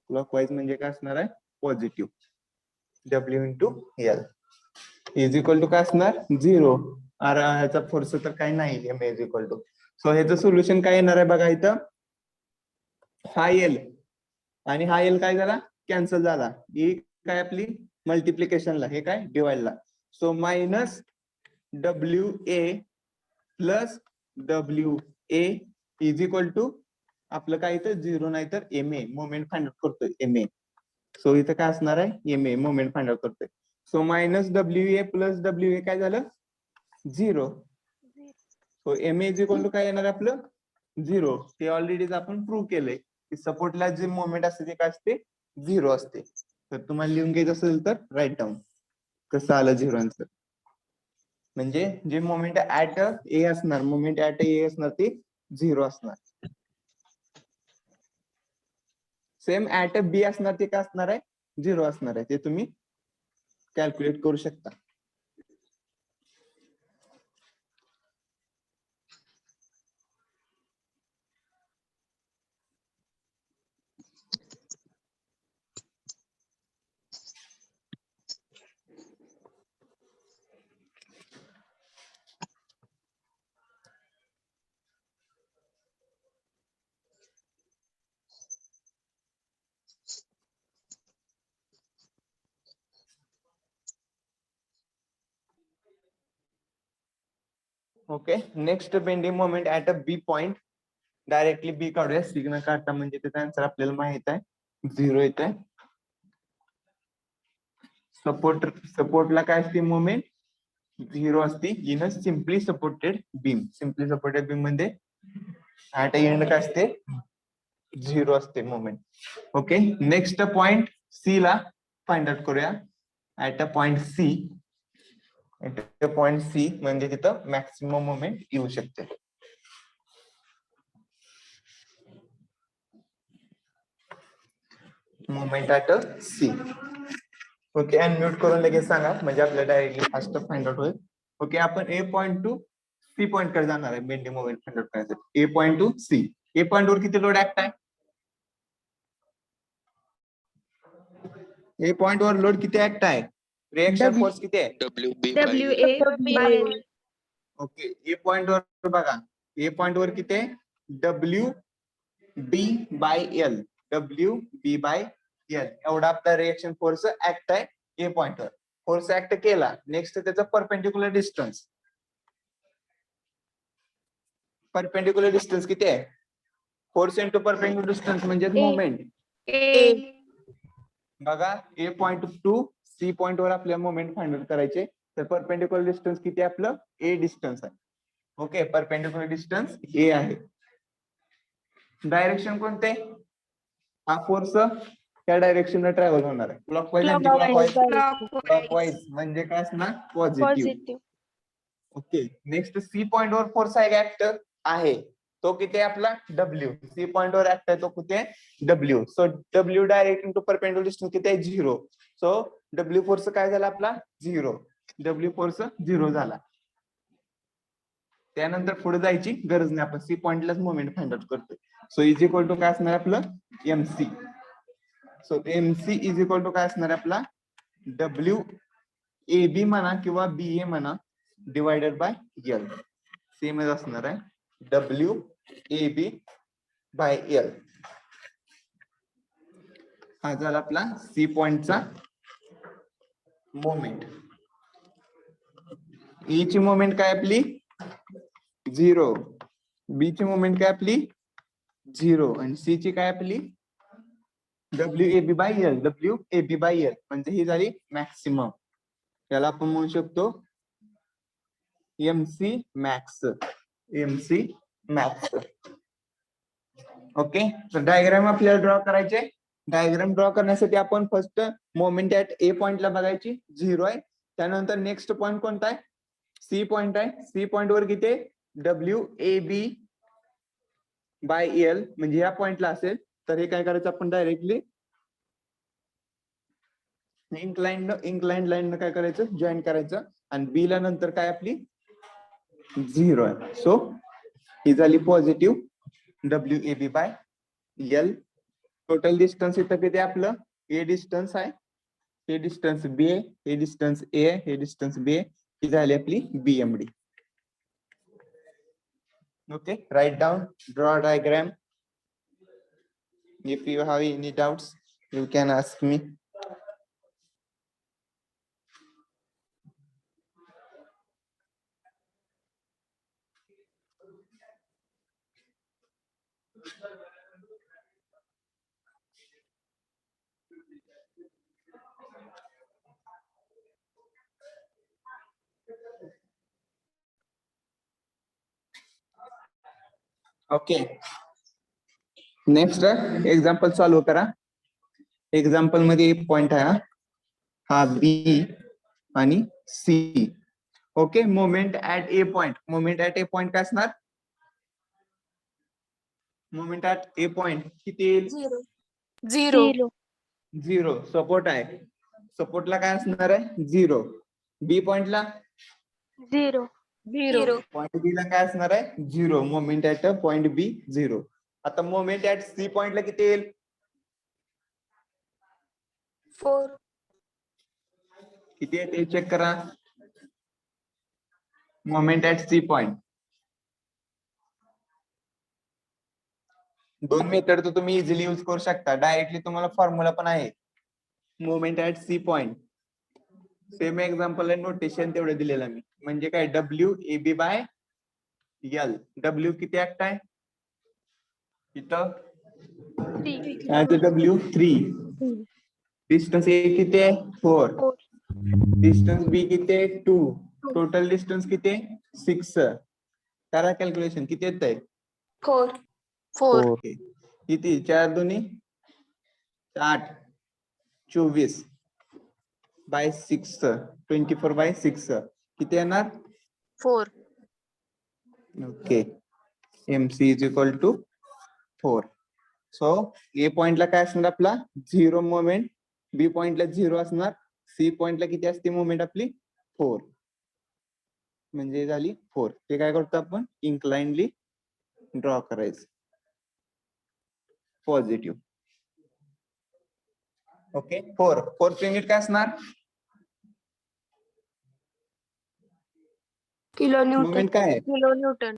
क्लॉकवाईज म्हणजे काय असणार आहे? Positive. W into L is equal to काय असणार? 0. ह्याचा फोर्स तर काही नाही. M is equal to. So ह्याचं सोल्युशन काय येणार आहे बघा इथं. हा एल आणि हा एल काय झाला? कॅन्सल झाला. ही काय आपली मल्टिप्लिकेशनला, हे काय डिवाइडला. So minus W A plus W A is equal to आपलं काय इथं 0 नाही तर M A. Moment find out करतोय एम ए. सो इथं काय असणार आहे? M A moment find out करतोय. So minus W A plus W A काय झालं? 0. So M A is equal to काय येणार आपलं? 0. ते ऑलरेडी आपण प्रूव्ह केलंय की सपोर्टला जे मोमेंट असते ते काय असते? 0 असते. तर तुम्हाला लिहून घ्यायचं असेल तर राईट डाऊन कसं आलं 0 आन्सर. म्हणजे जे मोमेंट ऍट ए असणार, मोमेंट ऍट ए असणार ते 0 असणार. सेम ऍट बी असणार ते काय असणार आहे? 0 असणार आहे. ते तुम्ही कॅल्क्युलेट करू शकता. Okay. Next bending moment at a B point. Directly B काढूया. सिग्नल काढता म्हणजे त्याचा आन्सर आपल्याला माहित आहे. 0 येत आहे. सपोर्टला काय असते मोमेंट? 0 असते. In a simply supported beam. Simply supported beam मध्ये ऍट एंड काय असते? 0 असते moment. Okay. Next point C ला फाइंड आउट करूया. At a point C. Point C म्हणजे तिथं मॅक्सिमम मोमेंट येऊ शकते. Moment at C. Okay. Unmute करून लगेच सांगा म्हणजे आपल्याला डायरेक्टली फास्ट फाइंड आउट होईल. ओके. आपण A point to C point कडे जाणार आहे बेंडिंग मोमेंट फाइंड आउट करायचं. ए point to C. A point वर किती लोड ऍक्ट आहे? ए पॉइंट वर लोड किती ऍक्ट आहे? रिएक्शन फोर्स किती आहे? WA. ओके. ए पॉइंट वर बघा. ए पॉइंट वर किती आहे? W B by L. W B by L एवढा आपला रिएक्शन फोर्स ऍक्ट आहे ए पॉइंट वर. फोर्स ऍक्ट केला. नेक्स्ट त्याचा परपेंडिक्युलर डिस्टन्स. परपेंडिक्युलर डिस्टन्स किती आहे? फोर्स इंटू परपेंडिक्युलर डिस्टन्स म्हणजे मोमेंट. A. बघा. A point to C point वर आपल्याला मोमेंट फाइंड आउट करायचे. तर परपेंडिक्युलर डिस्टन्स किती आहे आपलं? ए डिस्टन्स आहे. ओके. परपेंडिक्युलर डिस्टन्स ए आहे. डायरेक्शन कोणते? हा फोर्स त्या डायरेक्शन ट्रॅव्हल होणार आहे. Clockwise anti clockwise. क्लॉकवाईज म्हणजे काय असणार? Positive. Positive. Okay. Next C point वर फोर्स आहे ऍक्ट आहे. तो किती आहे आपला? डब्ल्यू. सी पॉइंट वर ऍक्ट आहे तो किती आहे? W. So W direct into perpendicular distance किती आहे? 0. सो डब्ल्यू फोर्स काय झाला आपला? 0. डब्ल्यू फोर्स 0 झाला. त्यानंतर पुढे जायची गरज नाही. आपण सी पॉइंटलाच मोमेंट फाइंड आउट करतोय. सो इज इक्वल टू काय असणार आपलं? MC. So MC is equal to काय असणार आपला? डब्ल्यू ए बी म्हणा किंवा बी ए म्हणा डिवायडेड बाय एल. सेमच असणार आहे. W A B by L. हा झाला आपला सी पॉइंटचा मोमेंट. ई ची मोमेंट काय आपली? 0. बी ची मोमेंट काय आपली? 0. आणि सी ची काय आपली? W A B by L. W A B by L म्हणजे ही झाली मॅक्सिमम. त्याला आपण म्हणू शकतो MC max. MC max. Okay, तर डायग्राम आपल्याला ड्रॉ करायचे. डायग्राम ड्रॉ करण्यासाठी आपण फर्स्ट मोमेंट ऍट ए पॉइंटला बघायची, 0 आहे. त्यानंतर नेक्स्ट पॉइंट कोणता आहे? सी पॉइंट आहे. सी पॉइंट वर किती आहे? WAB बाय एल, म्हणजे या पॉइंटला असेल. तर हे काय करायचं आपण डायरेक्टली इन्क्लाइंड लाईन काय करायचं? जॉईन करायचं. आणि बी ला नंतर काय आपली 0 आहे. सो ही झाली positive WAB by L. Total distance इथं किती आहे आपलं? ए डिस्टन्स आहे, हे डिस्टन्स बी आहे, हे डिस्टन्स ए आहे, हे डिस्टन्स बी आहे. ही झाली आपली BMD. Okay, write down, draw a diagram. If you have any doubts, you can ask me. Okay. Next example solve करा. एक्झाम्पल मध्ये पॉइंट आहे हा बी आणि C. Okay, moment at A point. Moment at A point काय असणार? Moment at A point किती येईल? 0. 0. Support आहे, सपोर्टला काय असणार आहे? 0. बी पॉइंटला 0. पॉइंट बी ला काय असणार आहे? 0. मोमेंट ऍट पॉइंट बी 0. आता मोमेंट ऍट सी पॉइंटला किती येईल? 4. किती आहे ते चेक करा. मोमेंट ऍट सी पॉइंट, दोन मेथड तर तुम्ही इझिली युज करू शकता. डायरेक्टली तुम्हाला फॉर्म्युला पण आहे. Moment at C point same example आहे, नोटेशन तेवढं दिलेलं मी. म्हणजे काय? WAB by L. W किती ऍक्ट आहे इथं? 3. W3. डिस्टन्स ए किती आहे? 4. 4. डिस्टन्स बी किती आहे? 2. टोटल डिस्टन्स किती आहे? 6. करा कॅल्क्युलेशन, किती येत आहे? 4. ओके, किती? 4 2 8, 24 बाय 6, 24 बाय 6 किती येणार? 4. Okay, MC is equal to 4. So A पॉइंटला काय असणार आपला? 0 मोमेंट. बी पॉइंटला 0 असणार. सी पॉइंटला किती असते मोमेंट आपली? 4. म्हणजे झाली 4. ते काय करतो आपण? इन्क्लाइनली ड्रॉ करायचं, पॉझिटिव्ह. ओके, 4 युनिट काय असणार? किलो मोमेंट काय आहे? Kilo Newton.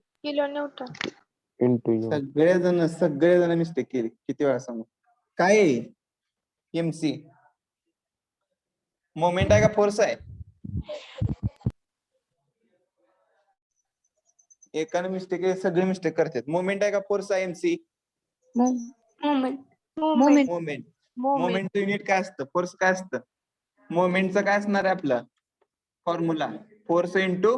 सगळेजण मिस्टेक केली. किती वेळा सांगू? काय आहे? MC मोमेंट आहे का फोर्स आहे? एकाने मिस्टेक, सगळे मिस्टेक करतात. मोमेंट आहे का फोर्स आहे? MC moment. मोमेंटचं युनिट काय असतं? फोर्स काय असतं? मोमेंटचं काय असणार आहे आपलं formula? Force into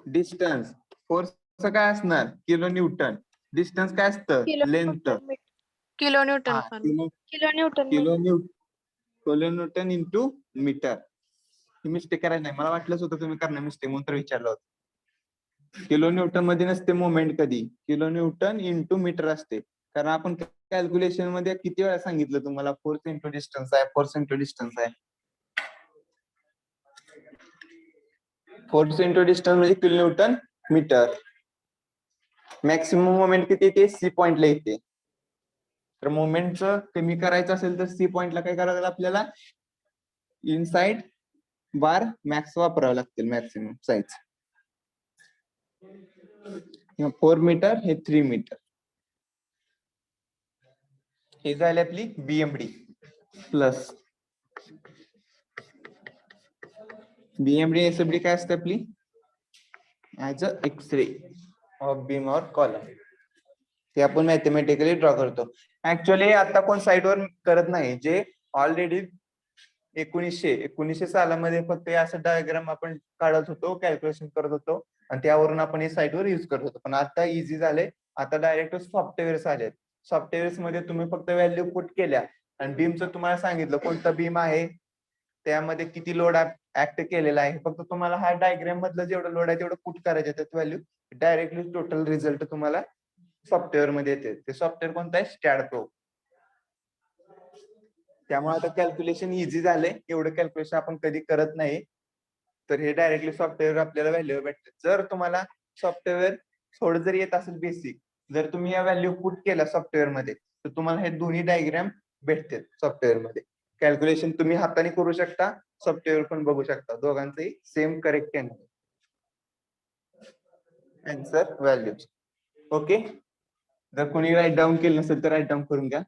distance. Force काय असणार? Kilo newton. डिस्टन्स काय असतं? Length. Kilo newton. Kilo newton into metre. Mistake करायचं नाही, मला वाटलंच होतं तुम्ही करणार मिस्टेक, म्हणून तर विचारलं होतं. किलो न्यूटन मध्ये नसते मोमेंट कधी, किलो न्यूटन इंटू मीटर असते. कारण आपण कॅल्क्युलेशन मध्ये किती वेळा सांगितलं तुम्हाला? फोर्स इंटू डिस्टन्स आहे, फोर्स इंटू डिस्टन्स आहे. फोर्स इंटू डिस्टन्स म्हणजे kilo newton metre. Maximum moment किती येते? सी पॉइंटला येते. तर मोमेंटचं कमी करायचं असेल तर सी पॉइंटला काय करावं लागेल आपल्याला? इनसाइड बार मॅक्स वापरावं लागतील, मॅक्सिमम साईज. 4 मीटर, हे 3 मीटर. हे झाली आपली BMD प्लस. BMD SFD काय असते आपली? As a X-ray of beam और कॉलम. ते आपण मॅथमॅटिकली ड्रॉ करतो. ऍक्च्युअली आता कोण साईट वर करत नाही. जे ऑलरेडी 1919 सालामध्ये फक्त हे असं डायग्राम आपण काढत होतो, कॅल्क्युलेशन करत होतो आणि त्यावरून आपण हे साईटवर युज करत होतो. पण आता इझी झाले, आता डायरेक्ट सॉफ्टवेअर्स आलेत. सॉफ्टवेअर्स मध्ये तुम्ही फक्त व्हॅल्यू पुट केल्या आणि बीमचं तुम्हाला सांगितलं कोणतं बीम आहे, त्यामध्ये किती लोड ऍक्ट केलेला आहे. फक्त तुम्हाला हा डायग्राम मधलं जेवढं लोड आहे तेवढं पुट करायचं, त्यात व्हॅल्यू डायरेक्टली टोटल रिझल्ट तुम्हाला सॉफ्टवेअर मध्ये येते. ते सॉफ्टवेअर कोणतं आहे? स्टॅड प्रो. त्यामुळे आता कॅल्क्युलेशन इझी झालंय. एवढं कॅल्क्युलेशन आपण कधी करत नाही, तर हे डायरेक्टली सॉफ्टवेअर आपल्याला व्हॅल्यू भेटते. जर तुम्हाला सॉफ्टवेअर थोडं जरी येत असेल बेसिक, जर तुम्ही या व्हॅल्यू पुट केला सॉफ्टवेअर मध्ये, तर तुम्हाला हे दोन्ही डायग्राम भेटते सॉफ्टवेअर मध्ये. कॅल्क्युलेशन तुम्ही हाताने करू शकता, सॉफ्टवेअर पण बघू शकता, दोघांचंही same correct answer values. Okay, जर कोणी राईट डाऊन केलं नसेल तर राईट डाऊन करून घ्या.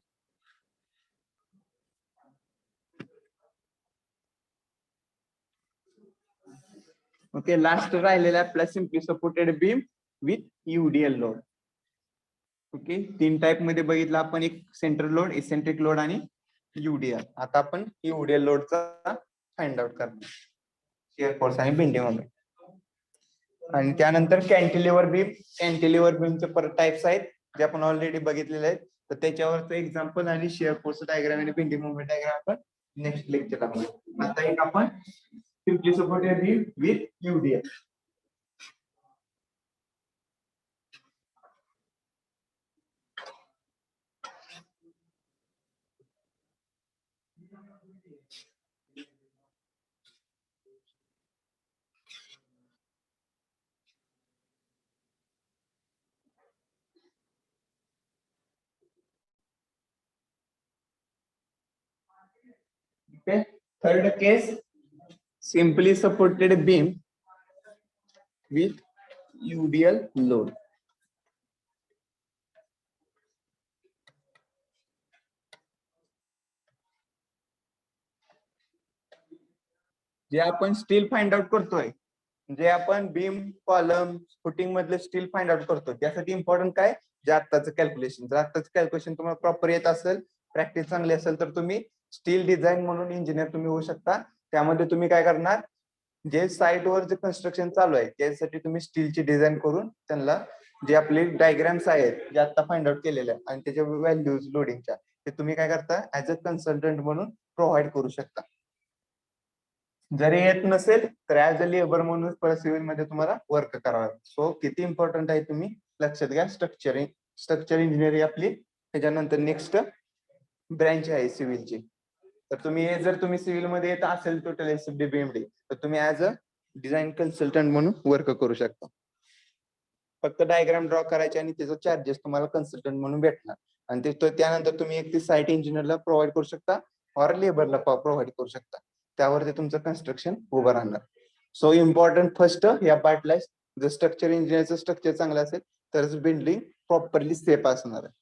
ओके, लास्ट राहिलेला आपला simply supported beam with UDL load. Okay, 3 type मध्ये बघितलं आपण, एक सेंटर लोड, इसेंट्रिक लोड आणि युडीएल. आता आपण युडीएल लोडचा फाइंड आउट करणार, शिअर फोर्स आणि बेंडिंग मोमेंट. आणि त्यानंतर कॅन्टिलिव्हर बीम. कॅन्टिलिव्हर बीमचे परत टाइप्स आहेत जे आपण ऑलरेडी बघितलेले आहेत, तर त्याच्यावरचं एक्झाम्पल आणि शिअर फोर्स डायग्राम आणि बेंडिंग मोमेंट डायग्राम आपण नेक्स्ट लेक्चरला बघू. आता एक आपण simply supported beam with UDL. Okay, third case, simply supported beam with UDL load. जे आपण स्टील फाइंड आउट करतोय, जे आपण बीम, कॉलम, फुटिंग मधले स्टील फाइंड आउट करतो, त्यासाठी इम्पॉर्टंट काय? जे आत्ताचं कॅल्क्युलेशन. जर आत्ताचं कॅल्क्युलेशन तुम्हाला प्रॉपर येत असेल, प्रॅक्टिस चांगली असेल, तर तुम्ही स्टील डिझाईन म्हणून इंजिनियर तुम्ही होऊ शकता. त्यामध्ये तुम्ही काय करणार, जे साईटवर जे कन्स्ट्रक्शन चालू आहे त्यासाठी तुम्ही स्टीलची डिझाईन करून त्यांना जे आपले डायग्राम्स आहेत जे आता फाइंड आउट केलेले आहेत आणि त्याच्या व्हॅल्यूज लोडिंगच्या, ते तुम्ही काय करता ऍज अ कन्सल्टंट म्हणून प्रोव्हाइड करू शकता. जरी येत नसेल तर ऍज अ लेबर म्हणून परत सिव्हिल मध्ये तुम्हाला वर्क करावं. सो किती इम्पॉर्टंट आहे तुम्ही लक्षात घ्या. स्ट्रक्चर इंजिनिअरिंग आपली त्याच्यानंतर नेक्स्ट ब्रँच आहे सिव्हिलची. तर तुम्ही जर तुम्ही सिव्हिल मध्ये येत असेल टोटल एसएफडी बीएमडी, तर तुम्ही ऍज अ डिझाईन कन्सल्टंट म्हणून वर्क करू शकता. फक्त डायग्राम ड्रॉ करायचे आणि त्याचे चार्जेस तुम्हाला कन्सल्टंट म्हणून भेटणार. आणि ते त्यानंतर तुम्ही एक ती साईट इंजिनियरला प्रोव्हाइड करू शकता और लेबरला प्रोव्हाइड करू शकता. त्यावरती तुमचं कन्स्ट्रक्शन उभं राहणार. सो इम्पॉर्टंट फर्स्ट या पार्टला, जर स्ट्रक्चर इंजिनियरचं स्ट्रक्चर चांगलं असेल तरच बिल्डिंग प्रॉपरली सेफ असणार आहे.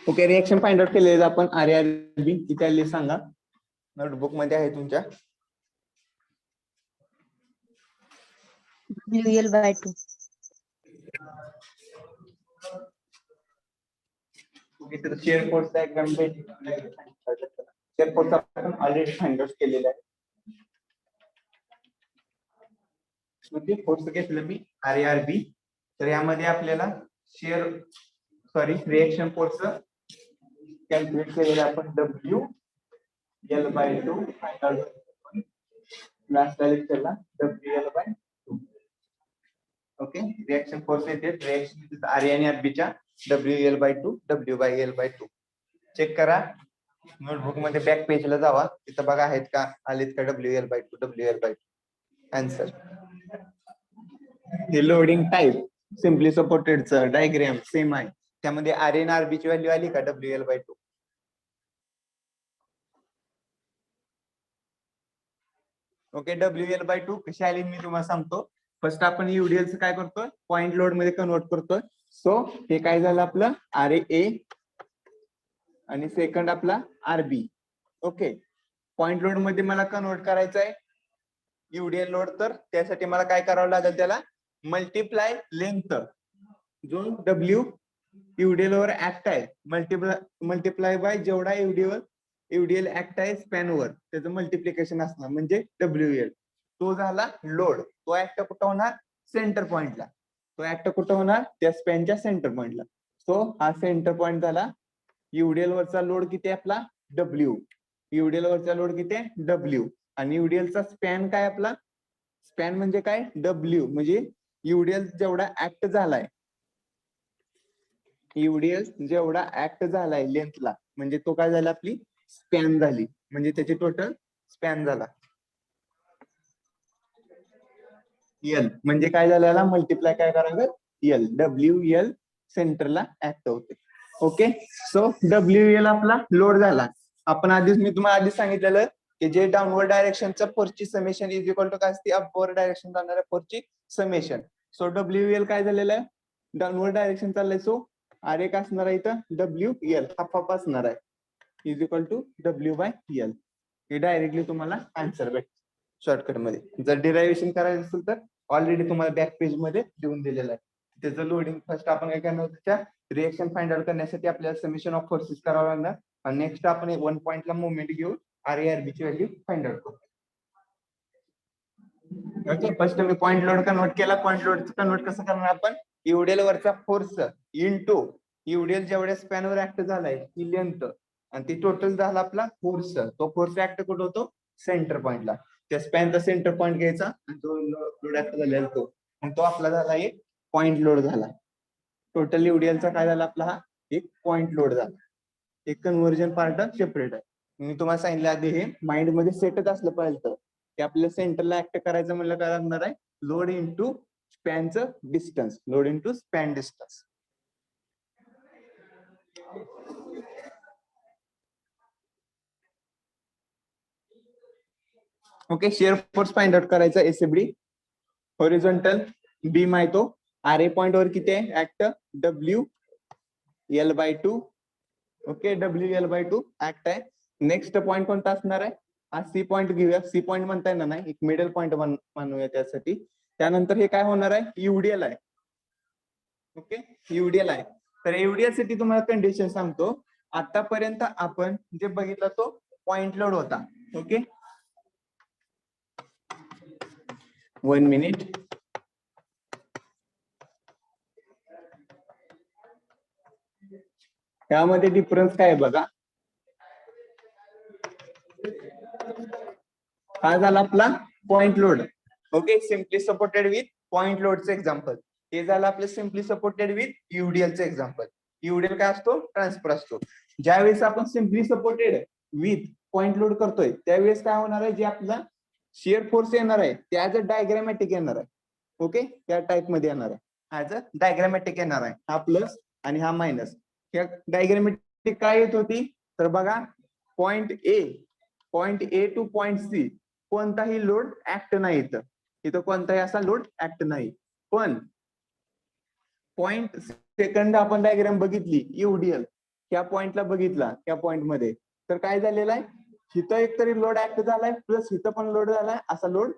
ओके, रिएक्शन फाइंड आउट केलेलं आपण आरआरबी किती आली सांगा. नोटबुक मध्ये आहे तुमच्या. WL/2. ओके, तर shear force diagram share force आपण ऑलरेडी फाइंड आउट केलेला आहे. फोर्स घेतलं मी आरआरबी. तर यामध्ये आपल्याला रिएक्शन फोर्स कॅल्क्युलेट केलेलं आपण WL/2 फाइंड आउट लास्ट लेक्चरला WL/2. ओके, रिएक्शन फोर्स येते, रिएक्शन आर आणि आरबीच्या WL/2 W/L/2 चेक करा. नोटबुक मध्ये बॅक पेजला जावा, तिथं बघा आहेत का, आलेत का WL/2 WL/2 आन्सर. हे लोडिंग टाइप सिम्पली सपोर्टेडचं डायग्राम सेम आहे, त्यामध्ये आर आणि आरबीची व्हॅल्यू आली का WL/2. ओके, WL/2 कशी आली मी तुम्हाला सांगतो. फर्स्ट आपण युडीएलचं काय करतोय, पॉइंट लोड मध्ये कन्वर्ट करतोय. सो हे काय झालं आपलं RA आणि सेकंड आपला RB. ओके, पॉइंट लोड मध्ये मला कन्वर्ट करायचं आहे युडिएल लोड, तर त्यासाठी मला काय करावं लागेल, त्याला मल्टिप्लाय लेंथ जो डब्ल्यू युडिएल वर ऍक्ट आहे मल्टिप्लाय बाय जेवढा युडिएल ऍक्ट आहे स्पॅन वर त्याचं मल्टिप्लिकेशन असणार म्हणजे WL. तो झाला लोड. तो ऍक्ट कुठं होणार, सेंटर पॉइंटला. तो ऍक्ट कुठं होणार, त्या स्पॅनच्या सेंटर पॉइंटला. सो हा सेंटर पॉइंट झाला. युडिएल वरचा लोड किती आहे आपला, W. युडिएल वरचा लोड किती आहे, W. आणि युडिएलचा स्पॅन काय आपला, स्पॅन म्हणजे काय, W. म्हणजे युडिएल जेवढा ऍक्ट झालाय, युडिएल जेवढा ऍक्ट झालाय लेंथला, म्हणजे तो काय झाला, आपली स्पॅन झाली. म्हणजे त्याची टोटल स्पॅन झाला. एल म्हणजे काय झालं, याला मल्टिप्लाय काय करावं, एल. WL सेंटरला ऍक्ट होते. ओके. सो WL आपला लोड झाला. आपण मी तुम्हाला आधीच सांगितलेलं की जे डाऊनवर्ड डायरेक्शनचं फोर्सची समेशन इज इक्वल टू काय असते, अपवर्ड डायरेक्शन जाणाऱ्या फोर्सची समेशन. सो WL काय झालेलं आहे, डाऊनवर्ड डायरेक्शन चाललंय. सो आर काय असणार आहे इथं, WL हाफ असणार आहे इज इक्वल टू W/L. हे डायरेक्टली तुम्हाला आन्सर भेट शॉर्टकट मध्ये. जर डिरायव्हेशन करायचं असेल तर ऑलरेडी तुम्हाला बॅक पेज मध्ये देऊन दिलेलं आहे. त्याचं लोडिंग फर्स्ट आपण काय करणार, त्याच्या रिएक्शन फाइंड आउट करण्यासाठी आपल्याला समेशन ऑफ फोर्सेस करावं लागणार. आणि नेक्स्ट आपण 1 पॉइंटला मुवमेंट घेऊन RA/RB ची व्हॅल्यू फाइंड आउट करू. ओके. फर्स्ट मी पॉइंट लोड कन्वर्ट केला. पॉइंट लोड कन्वर्ट कसं करणार आपण, युडिएल वरचा फोर्स इंटू युडिएल जेवढ्या स्पॅनवर ऍक्ट झालाय ही लेंथ, आणि ती टोटल झाला आपला फोर्स. तो फोर्स ऍक्ट कुठं होतो, सेंटर पॉइंटला. त्या स्पॅनचा सेंटर पॉइंट घ्यायचा आणि तो लोड ऍक्ट झालेला तो, आणि तो आपला झाला एक पॉइंट लोड झाला. टोटल युडिएलचा काय झाला आपला, हा एक पॉइंट लोड झाला. एक कन्व्हर्जन पार्ट सेपरेट आहे. मी तुम्हाला सांगितलं आधी, हे माइंड मध्ये सेटच असलं पाहिजे की आपल्या सेंटरला ऍक्ट करायचं म्हणलं काय लागणार आहे, लोड इंटू स्पॅनचं distance. Load into span distance. Okay. Shear force find out करायचा. SFD हॉरिझॉन्टल बीम आहे तो. RA पॉइंट वर किती आहे act, WL/2. Okay. WL/2 act आहे. नेक्स्ट पॉइंट कोणता असणार आहे, हा C पॉइंट घेऊया. C पॉइंट म्हणता येणार नाही, एक मिडल पॉइंट मानूया त्यासाठी. त्यानंतर हे काय होणार आहे, युडिएल आहे. ओके. युडिएल आहे. तर युडिएल साठी तुम्हाला कंडिशन सांगतो. आतापर्यंत आपण जे बघितलं तो पॉइंट लोड होता. ओके. 1 मिनिट. त्यामध्ये डिफरन्स काय आहे बघा. हा झाला आपला point load. Okay. Simply supported with point लोडचं एक्झाम्पल. हे झालं आपलं सिम्पली सपोर्टेड विथ युडिएलचं एक्झाम्पल. युडिएल काय असतो, ट्रान्सफर असतो. ज्यावेळेस आपण simply supported with point load करतोय त्यावेळेस काय होणार आहे, जे आपला शिअर फोर्स येणार आहे ते ऍज अ डायग्रामॅटिक येणार आहे. ओके. त्या टाइप मध्ये येणार आहे, ऍज अ डायग्रामॅटिक येणार आहे. हा प्लस आणि हा मायनस. ह्या डायग्रामॅटिक काय येत होती, तर बघा point A to point C कोणताही लोड ऍक्ट नाही इथं. इथं कोणताही असा लोड ऍक्ट नाही. पण पॉइंट सेकंड आपण डायग्राम बघितली युडिएल, त्या पॉइंटला बघितला त्या पॉइंट मध्ये, तर काय झालेलं आहे, इथं एकतरी लोड ऍक्ट झालाय प्लस इथं पण लोड झालाय, असा लोड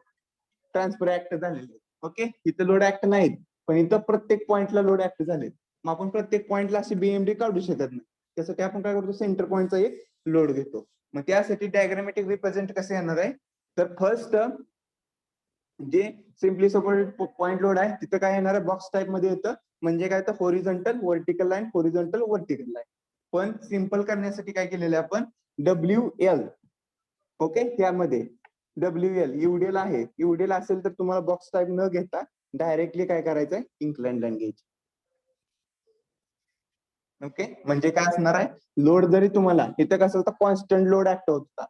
ट्रान्सफर ऍक्ट झालेला. ओके. इथं लोड ऍक्ट नाहीत, पण इथं प्रत्येक पॉइंटला लोड ऍक्ट झाले. मग आपण प्रत्येक पॉइंटला अशी BMD काढू शकत नाही. त्यासाठी आपण काय करतो, सेंटर पॉइंटचा एक लोड घेतो. मग त्यासाठी डायग्रामॅटिक रिप्रेझेंट कसं येणार आहे, तर फर्स्ट जे सिम्पली सपोर्टेड पॉइंट लोड आहे तिथं काय येणार आहे, बॉक्स टाइप मध्ये येतं. म्हणजे काय तर horizontal vertical line, horizontal vertical line. पण सिंपल करण्यासाठी काय केलेलं आहे आपण, WL. ओके. त्यामध्ये WL युडिएल आहे. युडिएल असेल तर तुम्हाला बॉक्स टाइप न घेता डायरेक्टली काय करायचंय, इन्क्लाइन लाईन घ्यायची. ओके. म्हणजे काय असणार आहे, लोड जरी तुम्हाला इथं कसं होतं, कॉन्स्टंट लोड ऍक्ट होत होता,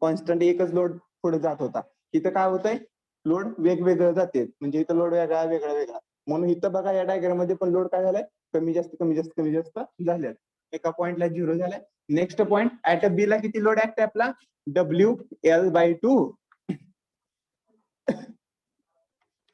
कॉन्स्टंट एकच लोड पुढे जात होता. इथं काय होतंय, लोड वेगवेगळं जाते. म्हणजे इथं लोड वेगळा वेगळा. म्हणून इथं बघा या डायग्राम मध्ये पण लोड काय झालाय, कमी जास्त झाले. एका पॉइंटला 0 झालाय. नेक्स्ट पॉइंट ऍट बी ला किती लोड ऍक्ट आहे आपला, WL/2.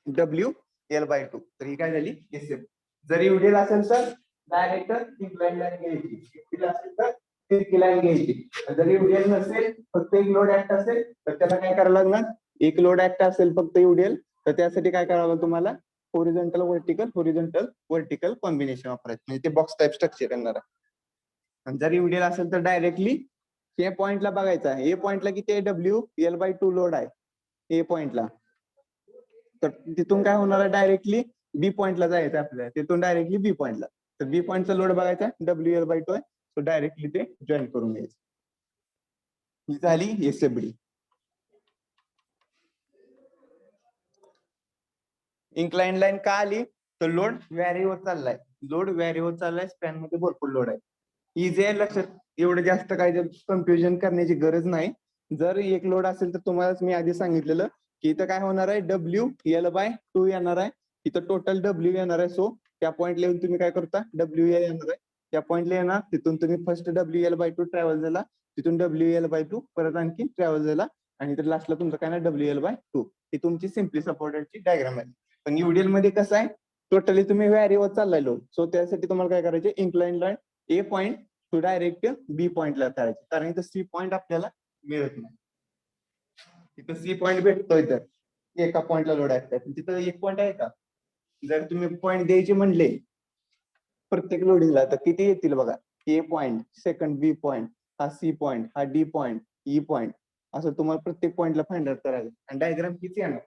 WL/2. तर ही काय झाली, SF. जर युडिएल असेल तर डायरेक्ट इन्क्लाइन लाईन घ्यायची, युडिएल असेल तर तिरकी लाईन घ्यायची. जर युडिएल नसेल, फक्त एक लोड ऍक्ट असेल तर त्याला काय करायला लागणार, एक लोड ऍक्ट असेल फक्त युडीएल, तर त्यासाठी काय करावं लागेल तुम्हाला, होरिझॉन्टल व्हर्टिकल कॉम्बिनेशन वापरायचं, म्हणजे ते बॉक्स टाईप स्ट्रक्चर येणार आहे. आणि जर युडीएल असेल तर डायरेक्टली ए पॉइंटला बघायचा आहे. ए पॉइंटला किती WL/2 लोड आहे ए पॉइंटला, तर तिथून काय होणार आहे, डायरेक्टली बी पॉइंटला जायचं आपल्याला, तिथून डायरेक्टली बी पॉइंटला. तर बी पॉइंटचा लोड बघायचा WL/2 आहे, तो डायरेक्टली ते जॉईन करून घ्यायचं. ही झाली एसएफडी. इन्क्लाइन लाईन का आली, तर लोड व्हॅरी होत चाललाय, स्पॅन मध्ये भरपूर लोड आहे. इझी आहे लक्षात, एवढं जास्त काय कन्फ्युजन करण्याची गरज नाही. जर एक लोड असेल तर तुम्हालाच मी आधी सांगितलेलं की इथं काय होणार आहे, WL/2 येणार आहे, इथं टोटल W येणार आहे. सो त्या पॉईंटला येऊन तुम्ही काय करता, WL येणार आहे, त्या पॉईंटला येणार, तिथून तुम्ही फर्स्ट WL/2 ट्रॅव्हल झाला, तिथून WL/2 परत आणखी ट्रॅव्हल झाला, आणि इतर लास्टला तुमचं काय ना WL/2. ही तुमची सिम्पली सपोर्टेडची डायग्राम आहे. पण युडीएल मध्ये कसं आहे, टोटली तुम्ही व्हॅरी होत चाललाय लोड. सो त्यासाठी तुम्हाला काय करायचे, incline line A point to direct B पॉइंटला करायचे, कारण इथं सी पॉइंट आपल्याला मिळत नाही. तिथं सी पॉइंट भेटतोय तर एका पॉइंटला लोड आहे, तिथं एक पॉइंट आहे का. जर तुम्ही पॉइंट द्यायचे म्हणले प्रत्येक लोडिंगला तर किती येतील बघा, A point, second B point, हा सी पॉइंट, हा डी पॉइंट, ई पॉइंट, असं तुम्हाला प्रत्येक पॉइंटला फाइंड आउट करायचं. आणि डायग्राम हीच येणार,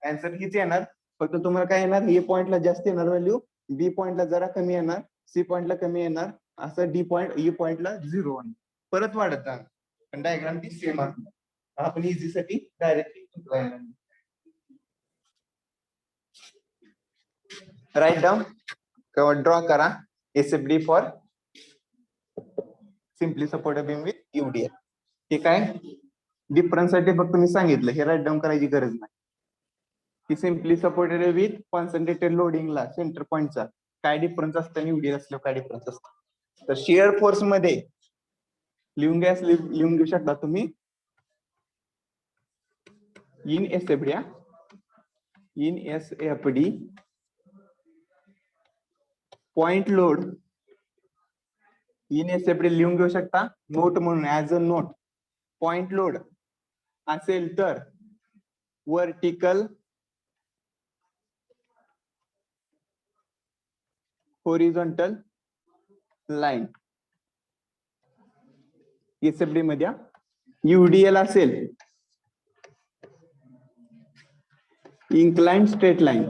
आन्सर हीच येणार, फक्त तुम्हाला काय येणार, ए पॉइंटला जास्त येणार व्हॅल्यू, बी पॉइंटला जरा कमी येणार, सी पॉइंटला कमी येणार, असं डी पॉइंट, ई पॉइंटला 0 परत वाढत जाणार. पण डायग्राम ती सेम असणार. आपण इझी साठी डायरेक्टली राईट डाऊन किंवा ड्रॉ करा SFD for simply supported beam with UDL. हे काय डिफरन्स साठी फक्त मी सांगितलं, हे राईट डाऊन करायची गरज नाही. की सिम्पली सपोर्टेड विथ कॉन्सन्ट्रेटेड लोडिंगला सेंटर पॉइंटचा काय डिफरन्स असतं आणि युडीएल असल्यावर काय डिफरन्स असतं. तर शिअर फोर्स मध्ये लिहून घेऊ शकता तुम्ही, in SFD point load, in SFD लिहून घेऊ शकता नोट म्हणून, as a note. Point load असेल तर वर्टिकल होरिझॉन्टल लाईन एसएफडी मध्ये, युडीएल असेल incline straight line.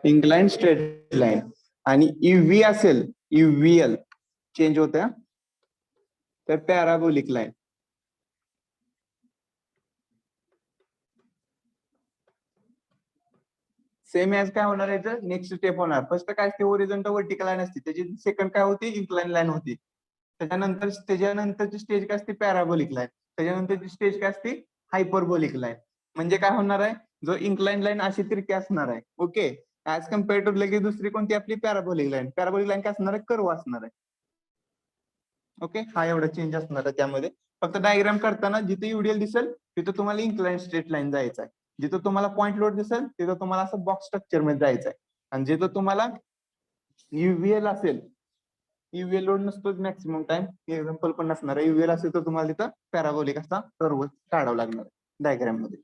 Incline straight line आणि युव्ही असेल, युव्हीएल चेंज होत्या, तर पॅराबोलिक लाईन. सेम ऍज काय होणार आहे, तर नेक्स्ट स्टेप होणार. फर्स्ट काय असते, होरिझॉन्टल व्हर्टिकल लाईन असते, त्याची सेकंड काय होती, इन्क्लाइन लाईन होती. त्याच्यानंतरची स्टेज काय असते, पॅराबोलिक लाईन. त्याच्यानंतरची स्टेज काय असते, हायपरबोलिक लाईन. म्हणजे काय होणार आहे, जो इन्क्लाइन लाईन अशी तिरकी असणार आहे, ओके, ऍज कम्पेअर टू लगेच दुसरी कोणती आपली पॅराबोलिक लाईन. पॅराबोलिक लाईन काय असणार आहे, कर्व असणार आहे. ओके, हा एवढा चेंज असणार आहे त्यामध्ये. फक्त डायग्राम करताना जिथे युडीएल दिसेल तिथे तुम्हाला इन्क्लाइन स्ट्रेट लाईन जायचं आहे, जिथं तुम्हाला पॉइंट लोड दिसेल तिथं तुम्हाला असं बॉक्स स्ट्रक्चर मध्ये जायचं आहे, आणि जिथं तुम्हाला युव्हीएल असेल, युव्हीएल लोड नसतो मॅक्सिमम टाइम, एक्झाम्पल पण नसणार आहे, युव्हीएल असेल तर तुम्हाला तिथं पॅराबोलिक असा कर्व काढावा लागणार डायग्राम मध्ये.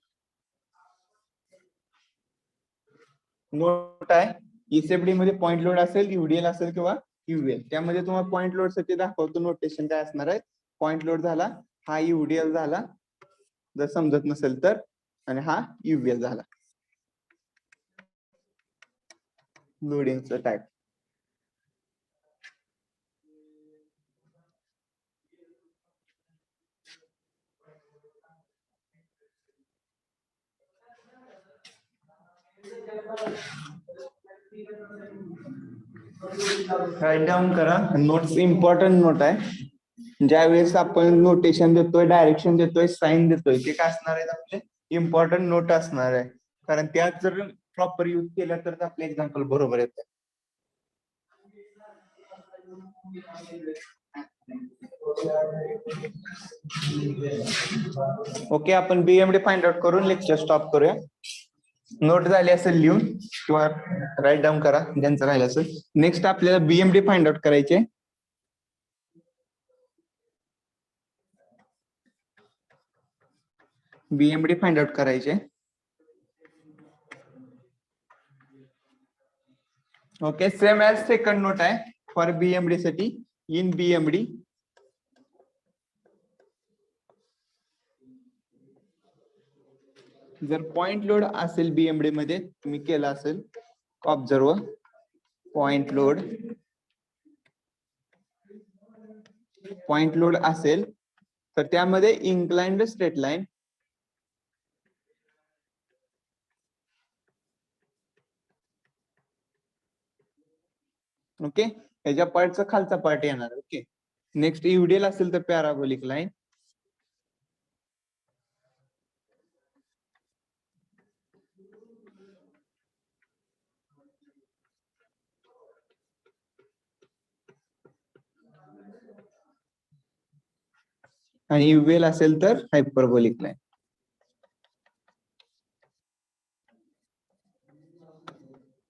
नोट आहे, ईसेफडी मध्ये पॉइंट लोड असेल, युडीएल असेल किंवा युव्हीएल, त्यामध्ये तुम्हाला पॉइंट लोड साठी दाखवतो नोटेशन काय असणार आहे. पॉइंट लोड झाला, हा युडीएल झाला जर समजत नसेल तर, आणि हा युव्हीएल झाला लोडिंगचा टाइप. राईट डाऊन करा, नोट्स इम्पॉर्टंट नोट आहे. ज्यावेळेस आपण नोटेशन देतोय, डायरेक्शन देतोय, साईन देतोय, ते काय असणार आहे आपले इम्पॉर्टंट नोट असणार आहे, कारण त्यात जर प्रॉपर यूज केल्या तर आपले एक्झाम्पल बरोबर येते. ओके, आपण बीएमडी फाइंड आउट करून लेक्चर स्टॉप करूया. नोट झाली असेल लिहून किंवा राईट डाऊन करा ज्यांचं राहिलं असेल. नेक्स्ट आपल्याला बीएमडी फाइंड आउट करायचे. बीएमडी फाइंड आउट करायचे. Okay, same as second note आहे फॉर बीएमडी साठी. इन बीएमडी जर पॉइंट लोड असेल बीएमडी मध्ये तुम्ही केला असेल ऑब्झर्व पॉइंट लोड असेल तर त्यामध्ये इन्क्लाइंड स्ट्रेट लाईन ओके याच्या पार्टचा खालचा पार्ट येणार. ओके, नेक्स्ट यूडीएल असेल तर पॅराबोलिक लाईन. आणि यूएल असेल तर हायपरबोलिक लाईन.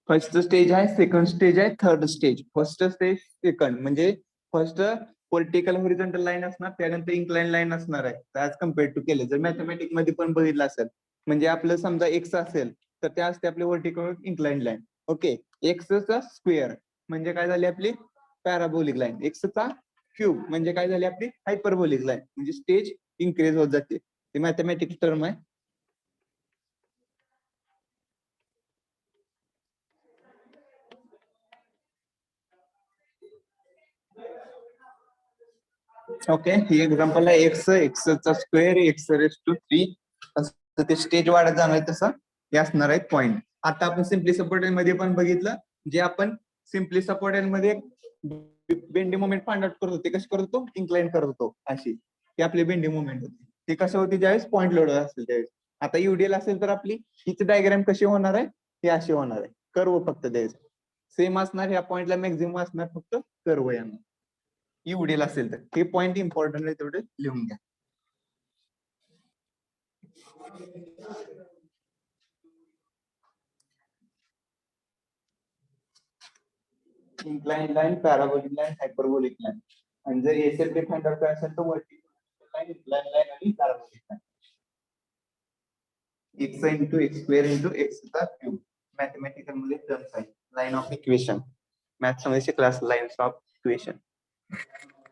फर्स्ट स्टेज आहे, सेकंड स्टेज आहे, third stage. First stage second म्हणजे फर्स्ट व्हर्टिकल हॉरिझॉन्टल लाईन असणार, त्यानंतर इन्क्लाइन लाईन असणार आहे ऍज कम्पेअर टू केले. जर मॅथमॅटिक मध्ये पण बघितलं असेल म्हणजे आपलं समजा एक्स असेल तर त्या असते आपली व्हर्टिकल इन्क्लाइन लाईन. ओके, एक्सचा स्क्वेअर म्हणजे काय झाली आपली पॅराबोलिक लाईन. एक्सचा क्यूब म्हणजे काय झाली आपली हायपरबोलिक लाईन. म्हणजे स्टेज इन्क्रीज होत जाते. ते मॅथमॅटिक्स टर्म आहे. ओके, ही एक्झाम्पल आहे एक्सचा स्क्वेअर एक्स रेस टू 3 असं ते स्टेज वाढत जाणार तसं हे असणार आहे पॉइंट. आता आपण सिम्पली सपोर्टेड मध्ये पण बघितलं, जे आपण सिम्पली सपोर्टेड मध्ये बेंडिंग मोमेंट फाइंड आउट करत होते. कशी करत होतो, इन्क्लाइन करत होतो अशी. ती आपली बेंडिंग मोमेंट होती. ती कसं होती ज्यावेळेस पॉइंट लोड असेल त्यावेळेस. आता यूडीएल असेल तर आपली हीच डायग्राम कशी होणार आहे, ही अशी होणार आहे. कर्व फक्त द्यायचं सेम असणार, ह्या पॉइंटला मॅक्झिमम असणार, फक्त कर्व येणार. यूडीएल असेल तर हे पॉइंट इम्पॉर्टंट आहे, तेवढे लिहून घ्या. Incline line, parabolic line, hyperbolic line. आणि जर एसएफडी फाइंड आउट करायचं असेल तर व्हर्टिकल लाईन, इन्क्लाइन लाईन आणि parabolic line. X into X square into एक्सचा क्यूब मॅथमॅटिकल मध्ये टर्म्स आहे. लाईन ऑफ इक्वेशन मॅथ्स मध्ये शिकला लाईन्स ऑफ इक्वेशन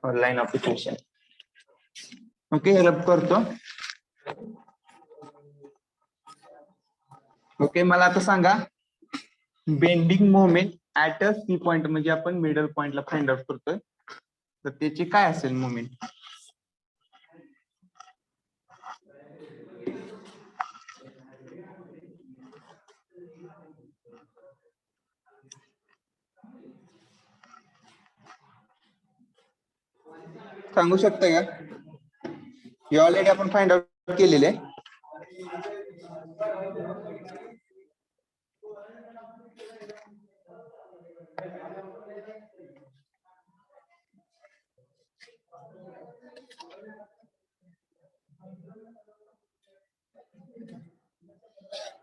और line of equation. Okay, rub करतो. ओके, मला आता सांगा bending moment at a C point म्हणजे आपण मिडल पॉइंटला फाइंड आउट करतोय तर त्याची काय असेल मोमेंट. सांगू शकता का? हे ऑलरेडी आपण फाइंड आउट केलेले.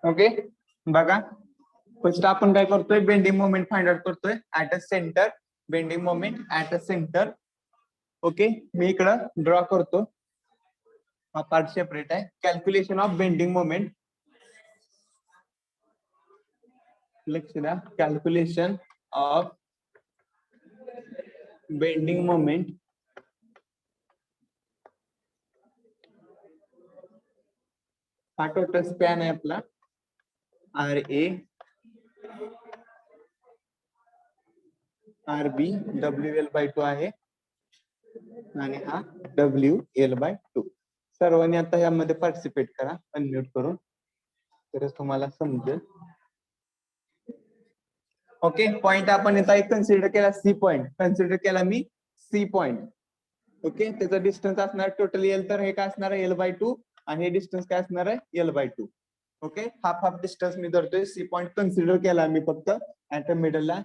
ओके, बघा फर्स्ट आपण काय करतोय, बेंडिंग मोमेंट फाइंड आउट करतोय at a centre. Bending moment at a centre. Okay, मी इकडं ड्रॉ करतो, हा पार्ट सेपरेट आहे. Calculation of bending moment. लक्ष द्या, कॅल्क्युलेशन ऑफ बेंडिंग मोमेंट हा टोटल स्पॅन आहे आपला R A R B WL/2 आहे आणि हा WL/2. सर्वांनी आता यामध्ये पार्टिसिपेट करा अनम्यूट करून, तरच तुम्हाला समजेल. ओके, पॉइंट आपण इथं एक कन्सिडर केला सी पॉइंट, कन्सिडर केला मी सी पॉइंट. ओके, त्याचा डिस्टन्स असणार टोटल एल, तर हे काय असणार आहे L/2 आणि हे डिस्टन्स काय असणार आहे L/2. Okay, half half distance मी धरतोय. सी पॉइंट कन्सिडर केला मी फक्त ऍट मिडल ला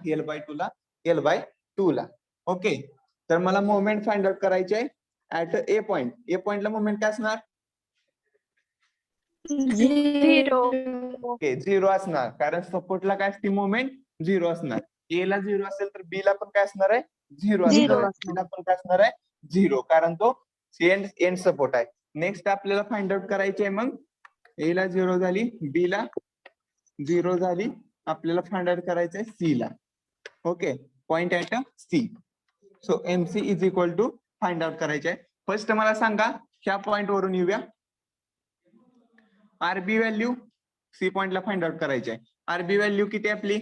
L/2 ला. ओके, तर मला मोमेंट फाइंड आउट करायचे आहे ऍट ए पॉइंट. ए पॉइंटला मोमेंट काय असणार, झिरो. ओके, 0 असणार, कारण सपोर्टला काय असते मोमेंट 0 असणार. ए ला 0 असेल तर बी ला पण काय असणार आहे 0 असणार Zero आहे. असणार. C ला पण काय असणार आहे 0, कारण तो एंड सपोर्ट आहे. नेक्स्ट आपल्याला फाइंड आउट करायचे आहे मग ए ला 0 झाली, बी ला 0 झाली, आपल्याला फाइंड आउट करायचं आहे सी ला. Okay, point at C. So MC is equal to find out करायचे आहे. फर्स्ट मला सांगा ह्या पॉइंट वरून येऊया. आरबी व्हॅल्यू सी पॉइंटला फाइंड आउट करायची आहे. आरबी व्हॅल्यू किती आहे आपली,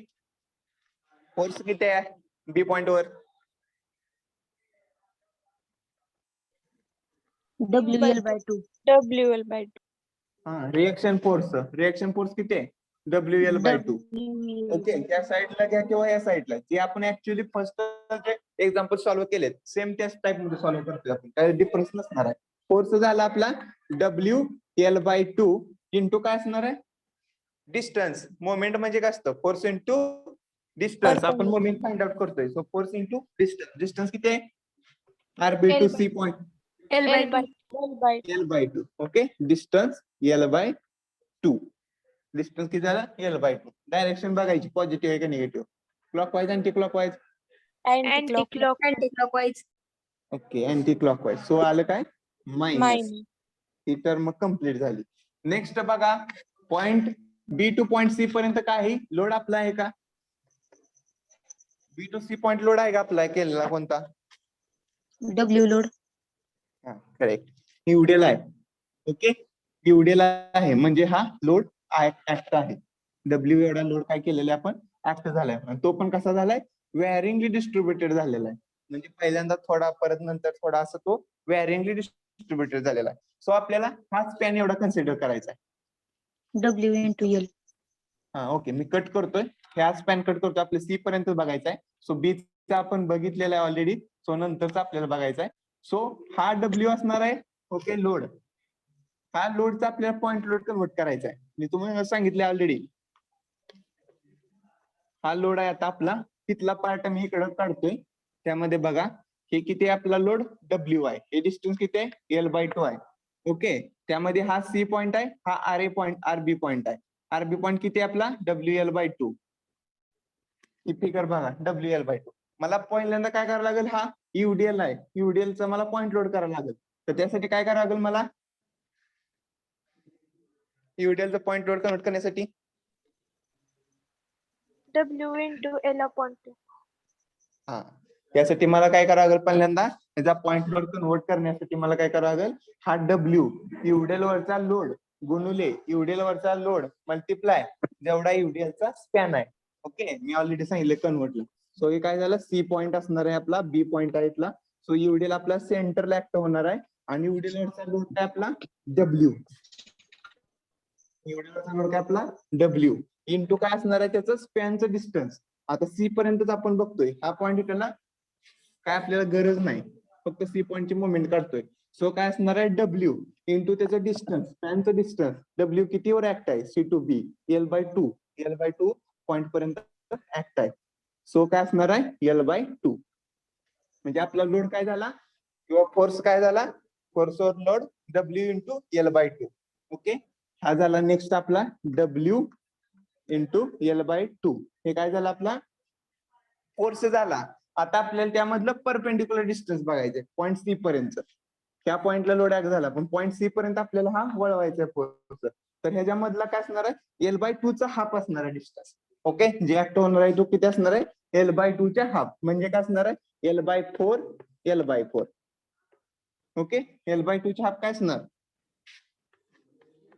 फोर्स किती आहे बी पॉइंट वर, WL/2. WL/2. हा रिएक्शन फोर्स किती आहे WL/2. ओके, त्या साईडला घ्या किंवा या साईडला, जे आपण ऍक्च्युअली फर्स्ट जे एक्झाम्पल सॉल्व्ह केलेत सेम त्याच टाइप मध्ये सॉल्व्ह करतोय आपण, काही डिफरन्स नसणार आहे. फोर्स झाला आपला WL/2 इंटू काय असणार आहे डिस्टन्स. मोमेंट म्हणजे काय असतं फोर्स इंटू डिस्टन्स. आपण मोमेंट फाइंड आउट करतोय, so force into distance. Distance किती आहे RB to C point L/2. Okay, distance L/2. Distance किती झाला L/2. डायरेक्शन बघायची पॉझिटिव्ह आहे का negative, clockwise anti clockwise. Anti clockwise. Okay, anti clockwise. So आलं काय मायनस. ही टर्म कंप्लीट झाली. नेक्स्ट बघा, point B to point C पर्यंत काही लोड अप्लाय आहे का, B to C point load आहे का अप्लाय केलेला कोणता, W लोड. हा करेक्ट, यूडेल आहे. ओके, यूडेल आहे म्हणजे हा लोड ऍक्ट आहे. डब्ल्यू एवढा लोड काय केलेला आहे आपण ऍक्ट झालाय, आणि तो पण कसा झालाय व्हॅरिंगली डिस्ट्रीब्युटेड झालेला आहे. म्हणजे पहिल्यांदा थोडा परत नंतर थोडा असं तो व्हॅरिंगली डिस्ट्रीब्युटेड झालेला आहे. सो आपल्याला हा स्पॅन एवढा कन्सिडर करायचा आहे. W/L. हा ओके, मी कट करतोय, ह्या स्पॅन कट करतोय, आपल्या सी पर्यंत बघायचा आहे. सो बी चा आपण बघितलेला आहे ऑलरेडी, सो नंतरचा आपल्याला बघायचा आहे. सो हा डब्ल्यू असणार आहे. ओके, लोड, हा लोडचा आपल्याला पॉइंट लोड कन्वर्ट करायचा आहे. मी तुम्हाला सांगितले ऑलरेडी, हा लोड आहे आता आपला. तिथला पार्ट मी इकडे काढतोय, त्यामध्ये बघा हे किती आहे आपला लोड डब्ल्यू आहे, हे डिस्टन्स किती आहे L/2 आहे. ओके, त्यामध्ये हा सी पॉइंट आहे, हा R A point RB point आहे. आरबी पॉइंट किती आहे आपला WL/2. ही फिगर बघा WL/2. मला पहिल्यांदा काय करावं लागेल, हा युडीएल आहे, युडीएलचा मला पॉइंट लोड करावं लागेल. तर त्यासाठी काय करावं लागेल मला, युडीएलचा पॉइंट लोड कन्वर्ट करण्यासाठी W/L/2. हा, त्यासाठी मला काय करावं लागेल पहिल्यांदा, त्याचा पॉइंट लोड कन्वर्ट करण्यासाठी मला काय करावं लागेल, हा डब्ल्यू युडीएल वरचा लोड गुणुले युडीएल वरचा लोड मल्टिप्लाय जेवढा युडीएलचा स्पॅन आहे. ओके, मी ऑलरेडी सांगितलं कन्वर्टला. सो हे काय झालं, सी पॉइंट असणार आहे आपला, बी पॉइंट आहे इथला. सो युडीएल आपला सेंटरला ऍक्ट होणार आहे, आणि युडीएल वरचा लोड काय आपला डब्ल्यू, युडीएल वरचा लोड काय आपला डब्ल्यू इंटू काय असणार आहे त्याचं स्पॅनचं डिस्टन्स. आता सी पर्यंतच आपण बघतोय, हा पॉइंट इथला काय आपल्याला गरज नाही, फक्त सी पॉइंटची मुवमेंट काढतोय. सो काय असणार आहे डब्ल्यू इंटू त्याचं डिस्टन्स, स्पॅनचं डिस्टन्स. डब्ल्यू कितीवर ऍक्ट आहे C to B L/2 point पर्यंत ऍक्ट आहे. सो काय असणार आहे L/2. म्हणजे आपला लोड काय झाला किंवा फोर्स काय झाला, force or load W into L/2. Okay, हा झाला नेक्स्ट आपला डब्ल्यू इंटू L/2. हे काय झालं आपला फोर्स झाला. आता आपल्याला त्यामधलं परपेंडिक्युलर डिस्टन्स बघायचंय पॉईंट सी पर्यंत. त्या पॉईंटला लोड ऍक्ट झाला, पण पॉईंट सी पर्यंत आपल्याला हा वळवायचा आहे फोर्स. तर ह्याच्यामधला काय असणार आहे L/2 चा हाफ असणार आहे डिस्टन्स. ओके, जे ऍक्ट होणार आहे तो किती असणार आहे L/2 च्या हाफ, म्हणजे काय असणार आहे L/4. ओके, L/2 च्या हाफ काय असणार,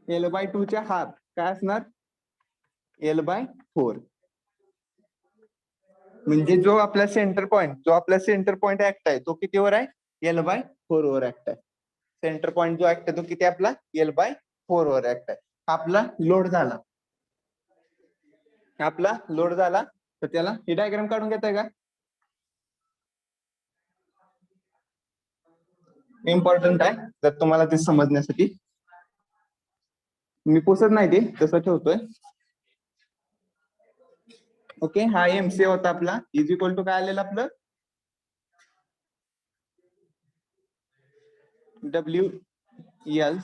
L/2 च्या हाफ काय असणार L/4. म्हणजे जो आपला सेंटर पॉइंट ऍक्ट आहे तो कितीवर आहे L/4 वर ऍक्ट आहे. सेंटर पॉइंट जो ऍक्ट आहे तो किती आपला L/4 वर ऍक्ट आहे. आपला लोड झाला, तर त्याला ही डायग्राम काढून घेताय का, इम्पॉर्टंट आहे जर तुम्हाला ते समजण्यासाठी. मी पुसत नाही ते तसं ठेवतोय. ओके, हा एमसी होता आपला, इज इक्वल टू काय आलेलं आपलं WL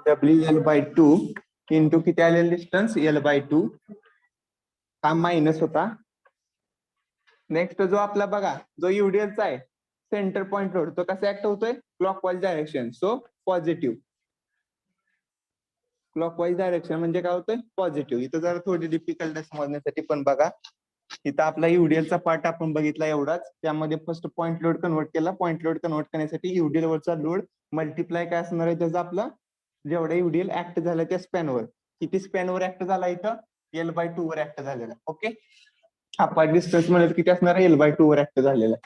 WL/2 इंटू किती आलेलं डिस्टन्स L/2 हा मायनस होता. नेक्स्ट जो आपला बघा जो युडिएलचा आहे सेंटर पॉइंट लोड तो कसा ऍक्ट होतोय clockwise direction so positive. Clockwise direction म्हणजे काय होतंय पॉझिटिव्ह. इथं जरा थोडी डिफिकल्ट आहे समजण्यासाठी पण बघा इथं आपला युडिएलचा पार्ट आपण बघितला एवढाच. त्यामध्ये फर्स्ट पॉइंट लोड कन्वर्ट केला. पॉइंट लोड कन्वर्ट करण्यासाठी युडिएल वरचा लोड मल्टिप्लाय काय असणार आहे त्याचा आपला जेवढा युडिएल ऍक्ट झाला त्या स्पॅनवर. किती स्पॅनवर ऍक्ट झाला इथं L/2 वर ऍक्ट झालेला. ओके हा पार्ट डिस्टन्स म्हणजे किती असणार आहे L/2 वर ऍक्ट झालेला.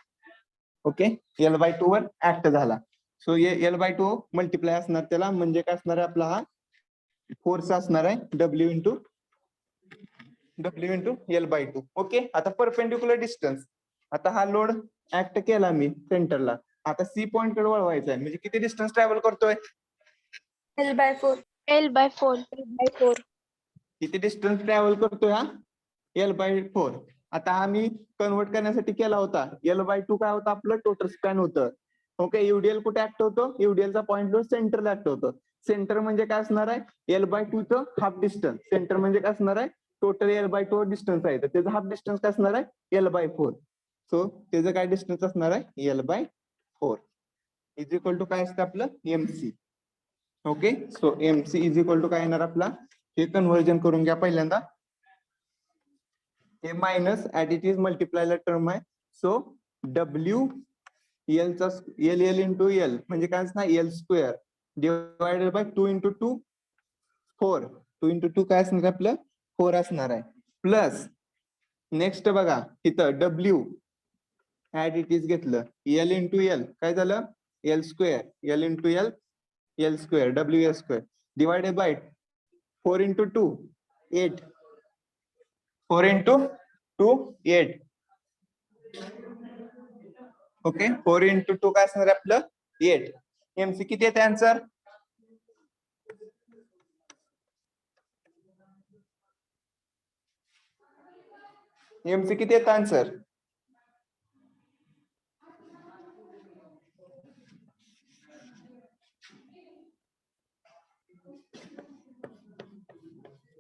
ओके L/2 वर ऍक्ट झाला. सो L/2 मल्टिप्लाय असणार त्याला म्हणजे काय असणार आहे आपला हा फोर्स असणार आहे W इंटू L/2. ओके आता परपेंडिक्युलर डिस्टन्स. आता हा लोड ऍक्ट केला मी सेंटरला. आता सी पॉइंट कडे वळवायचा आहे म्हणजे किती डिस्टन्स ट्रॅव्हल करतोय L/4. L/4. किती डिस्टन्स ट्रॅव्हल करतोय हा L/4. आता हा मी कन्वर्ट करण्यासाठी केला होता. L/2 काय होतं आपलं टोटल स्पॅन होतं. ओके युडिएल कुठे ऍक्ट होतो युडिएलचा पॉइंट लोड सेंटरला ऍक्ट होतं. सेंटर म्हणजे काय असणार आहे L/2 चं हाफ डिस्टन्स. सेंटर म्हणजे काय असणार आहे टोटल L/2 डिस्टन्स आहे तर त्याचा हाफ डिस्टन्स काय असणार आहे L/4. सो त्याचं काय डिस्टन्स असणार आहे L/4 इज इक्वल टू काय असतं आपलं MC. Okay so MC is equal to काय येणार आपला हे कन्व्हर्जन करून घ्या पहिल्यांदा. हे मायनस ऍट इट इज मल्टिप्लायला टर्म आहे. सो W L चा L इंटू L म्हणजे काय असणार L² divided by 2 into 2 4. 2 into 2 काय असणार आपलं 4 असणार आहे. प्लस नेक्स्ट बघा इथं W ऍट इट इज घेतलं L इंटू L काय झालं L². L into L L² WL² divided by 4 into 2 8. 4 into 2 8. Okay 4 into 2 काय असणार आपलं 8. MC किती येते आन्सर MC किती येतं आन्सर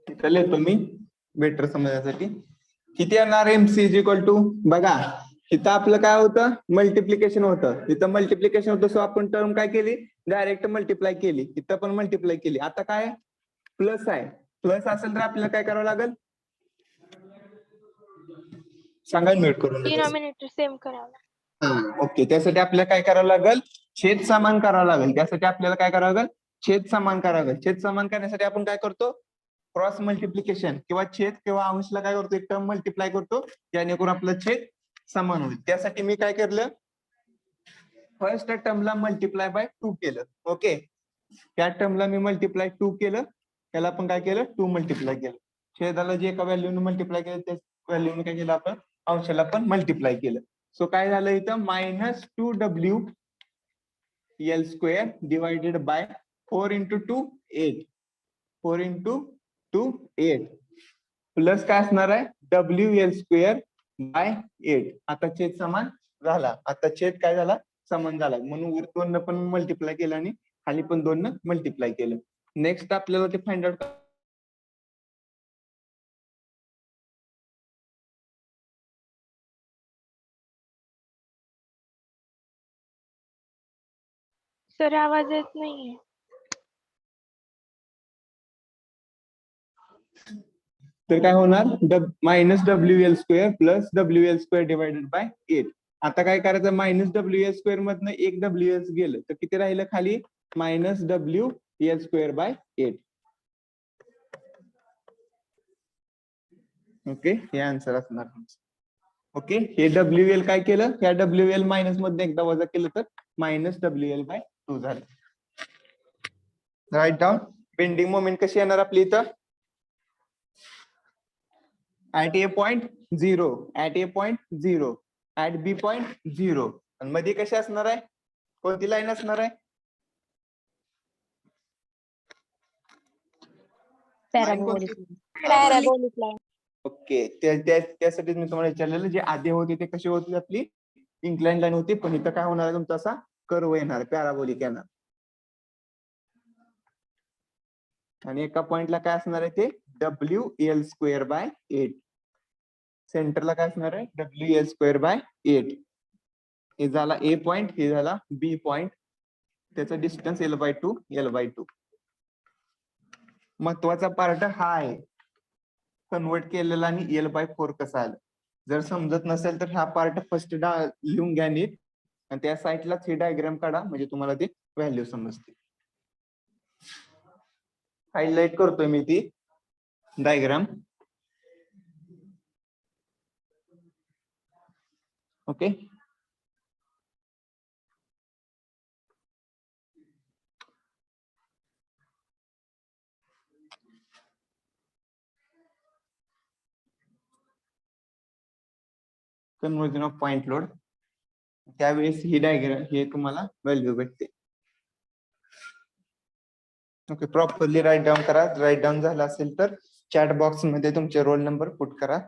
इथं लिहितो मी बेटर समजण्यासाठी. किती येणार MC इज इक्वल टू बघा इथं आपलं काय होतं मल्टिप्लिकेशन होतं. इथं मल्टिप्लिकेशन होतं सो आपण टर्म काय केली डायरेक्ट मल्टिप्लाय केली. इथं पण मल्टिप्लाय केली. आता काय प्लस आहे. प्लस असेल तर आपल्याला काय करावं लागेल सांगा म्यूट करून लगेच. डिनॉमिनेटर सेम करावं. ओके त्यासाठी आपल्याला काय करावं लागेल छेद समान करावं लागेल. त्यासाठी आपल्याला काय करावं लागेल छेद समान करावं लागेल. छेद समान करण्यासाठी आपण काय करतो क्रॉस मल्टिप्लिकेशन किंवा छेद किंवा अंशला काय करतो एक टर्म मल्टिप्लाय करतो जेणेकरून आपला छेद समान होईल. त्यासाठी मी काय केलं फर्स्ट टर्मला मल्टिप्लाय बाय 2 केलं. ओके त्या टर्मला मी मल्टिप्लाय 2 केलं त्याला आपण काय केलं 2 मल्टिप्लाय केलं. छेदाला जे एका व्हॅल्यूने मल्टिप्लाय केलं त्या व्हॅल्यूने काय केलं आपण अंशाला पण मल्टिप्लाय केलं. सो काय झालं इथं -2W L² divided by 4 into 2 8. 4 into 2 8 plus काय असणार आहे WL² बाय 8. आता छेद समान झाला. आता छेद काय झाला समान झाला म्हणून वर 2 पण मल्टिप्लाय केलं आणि खाली पण 2 मल्टिप्लाय केलं. नेक्स्ट आपल्याला ते फाइंड आउट सर आवाज येत नाहीये. तर काय होणार -WL² plus WL² divided by 8. आता काय करायचं -WL² मधनं एक WL गेलं तर किती राहिलं खाली -WL² बाय 8. ओके हे आन्सर असणार. ओके हे WL काय केलं या WL मायनस मध्ये एकदा वजा केलं तर -WL बाय 2 झालं. राईट डाऊन बेंडिंग मोमेंट कशी येणार आपली इथं at A point 0 at A point 0 at B point 0 आणि मध्ये कशी असणार आहे कोणती लाईन असणार आहे पॅराबोलिक. Parabolic line. ओके त्यासाठी मी तुम्हाला विचारलेलं जे आधी होते ते कशी होती आपली इन्क्लाइन लाईन होती पण इथं काय होणार आहे तुमचा असा कर्व येणार पॅराबोलिक येणार. आणि एका पॉइंटला काय असणार आहे ते WL² बाय 8. सेंटरला काय असणार आहे WL² बाय 8. हे झाला A पॉइंट, हे झाला B पॉइंट. त्याचा डिस्टन्स L/2 L/2. महत्वाचा पार्ट हा आहे, कन्वर्ट केलेला आणि L/4 कसं आलं. जर समजत नसेल तर हा पार्ट फर्स्ट लिहून घ्या नीट, आणि त्या साईडलाच ही डायग्राम काढा, म्हणजे तुम्हाला ते व्हॅल्यू समजते. हायलाइट करतोय मी ती diagram. Okay. Conversion of point load, त्यावेळेस ही डायग्राम हे तुम्हाला व्हॅल्यू भेटते. ओके, प्रॉपरली राईट डाऊन करा. राईट डाऊन झाला असेल तर चॅट बॉक्स मध्ये तुमचे रोल नंबर पुट करा.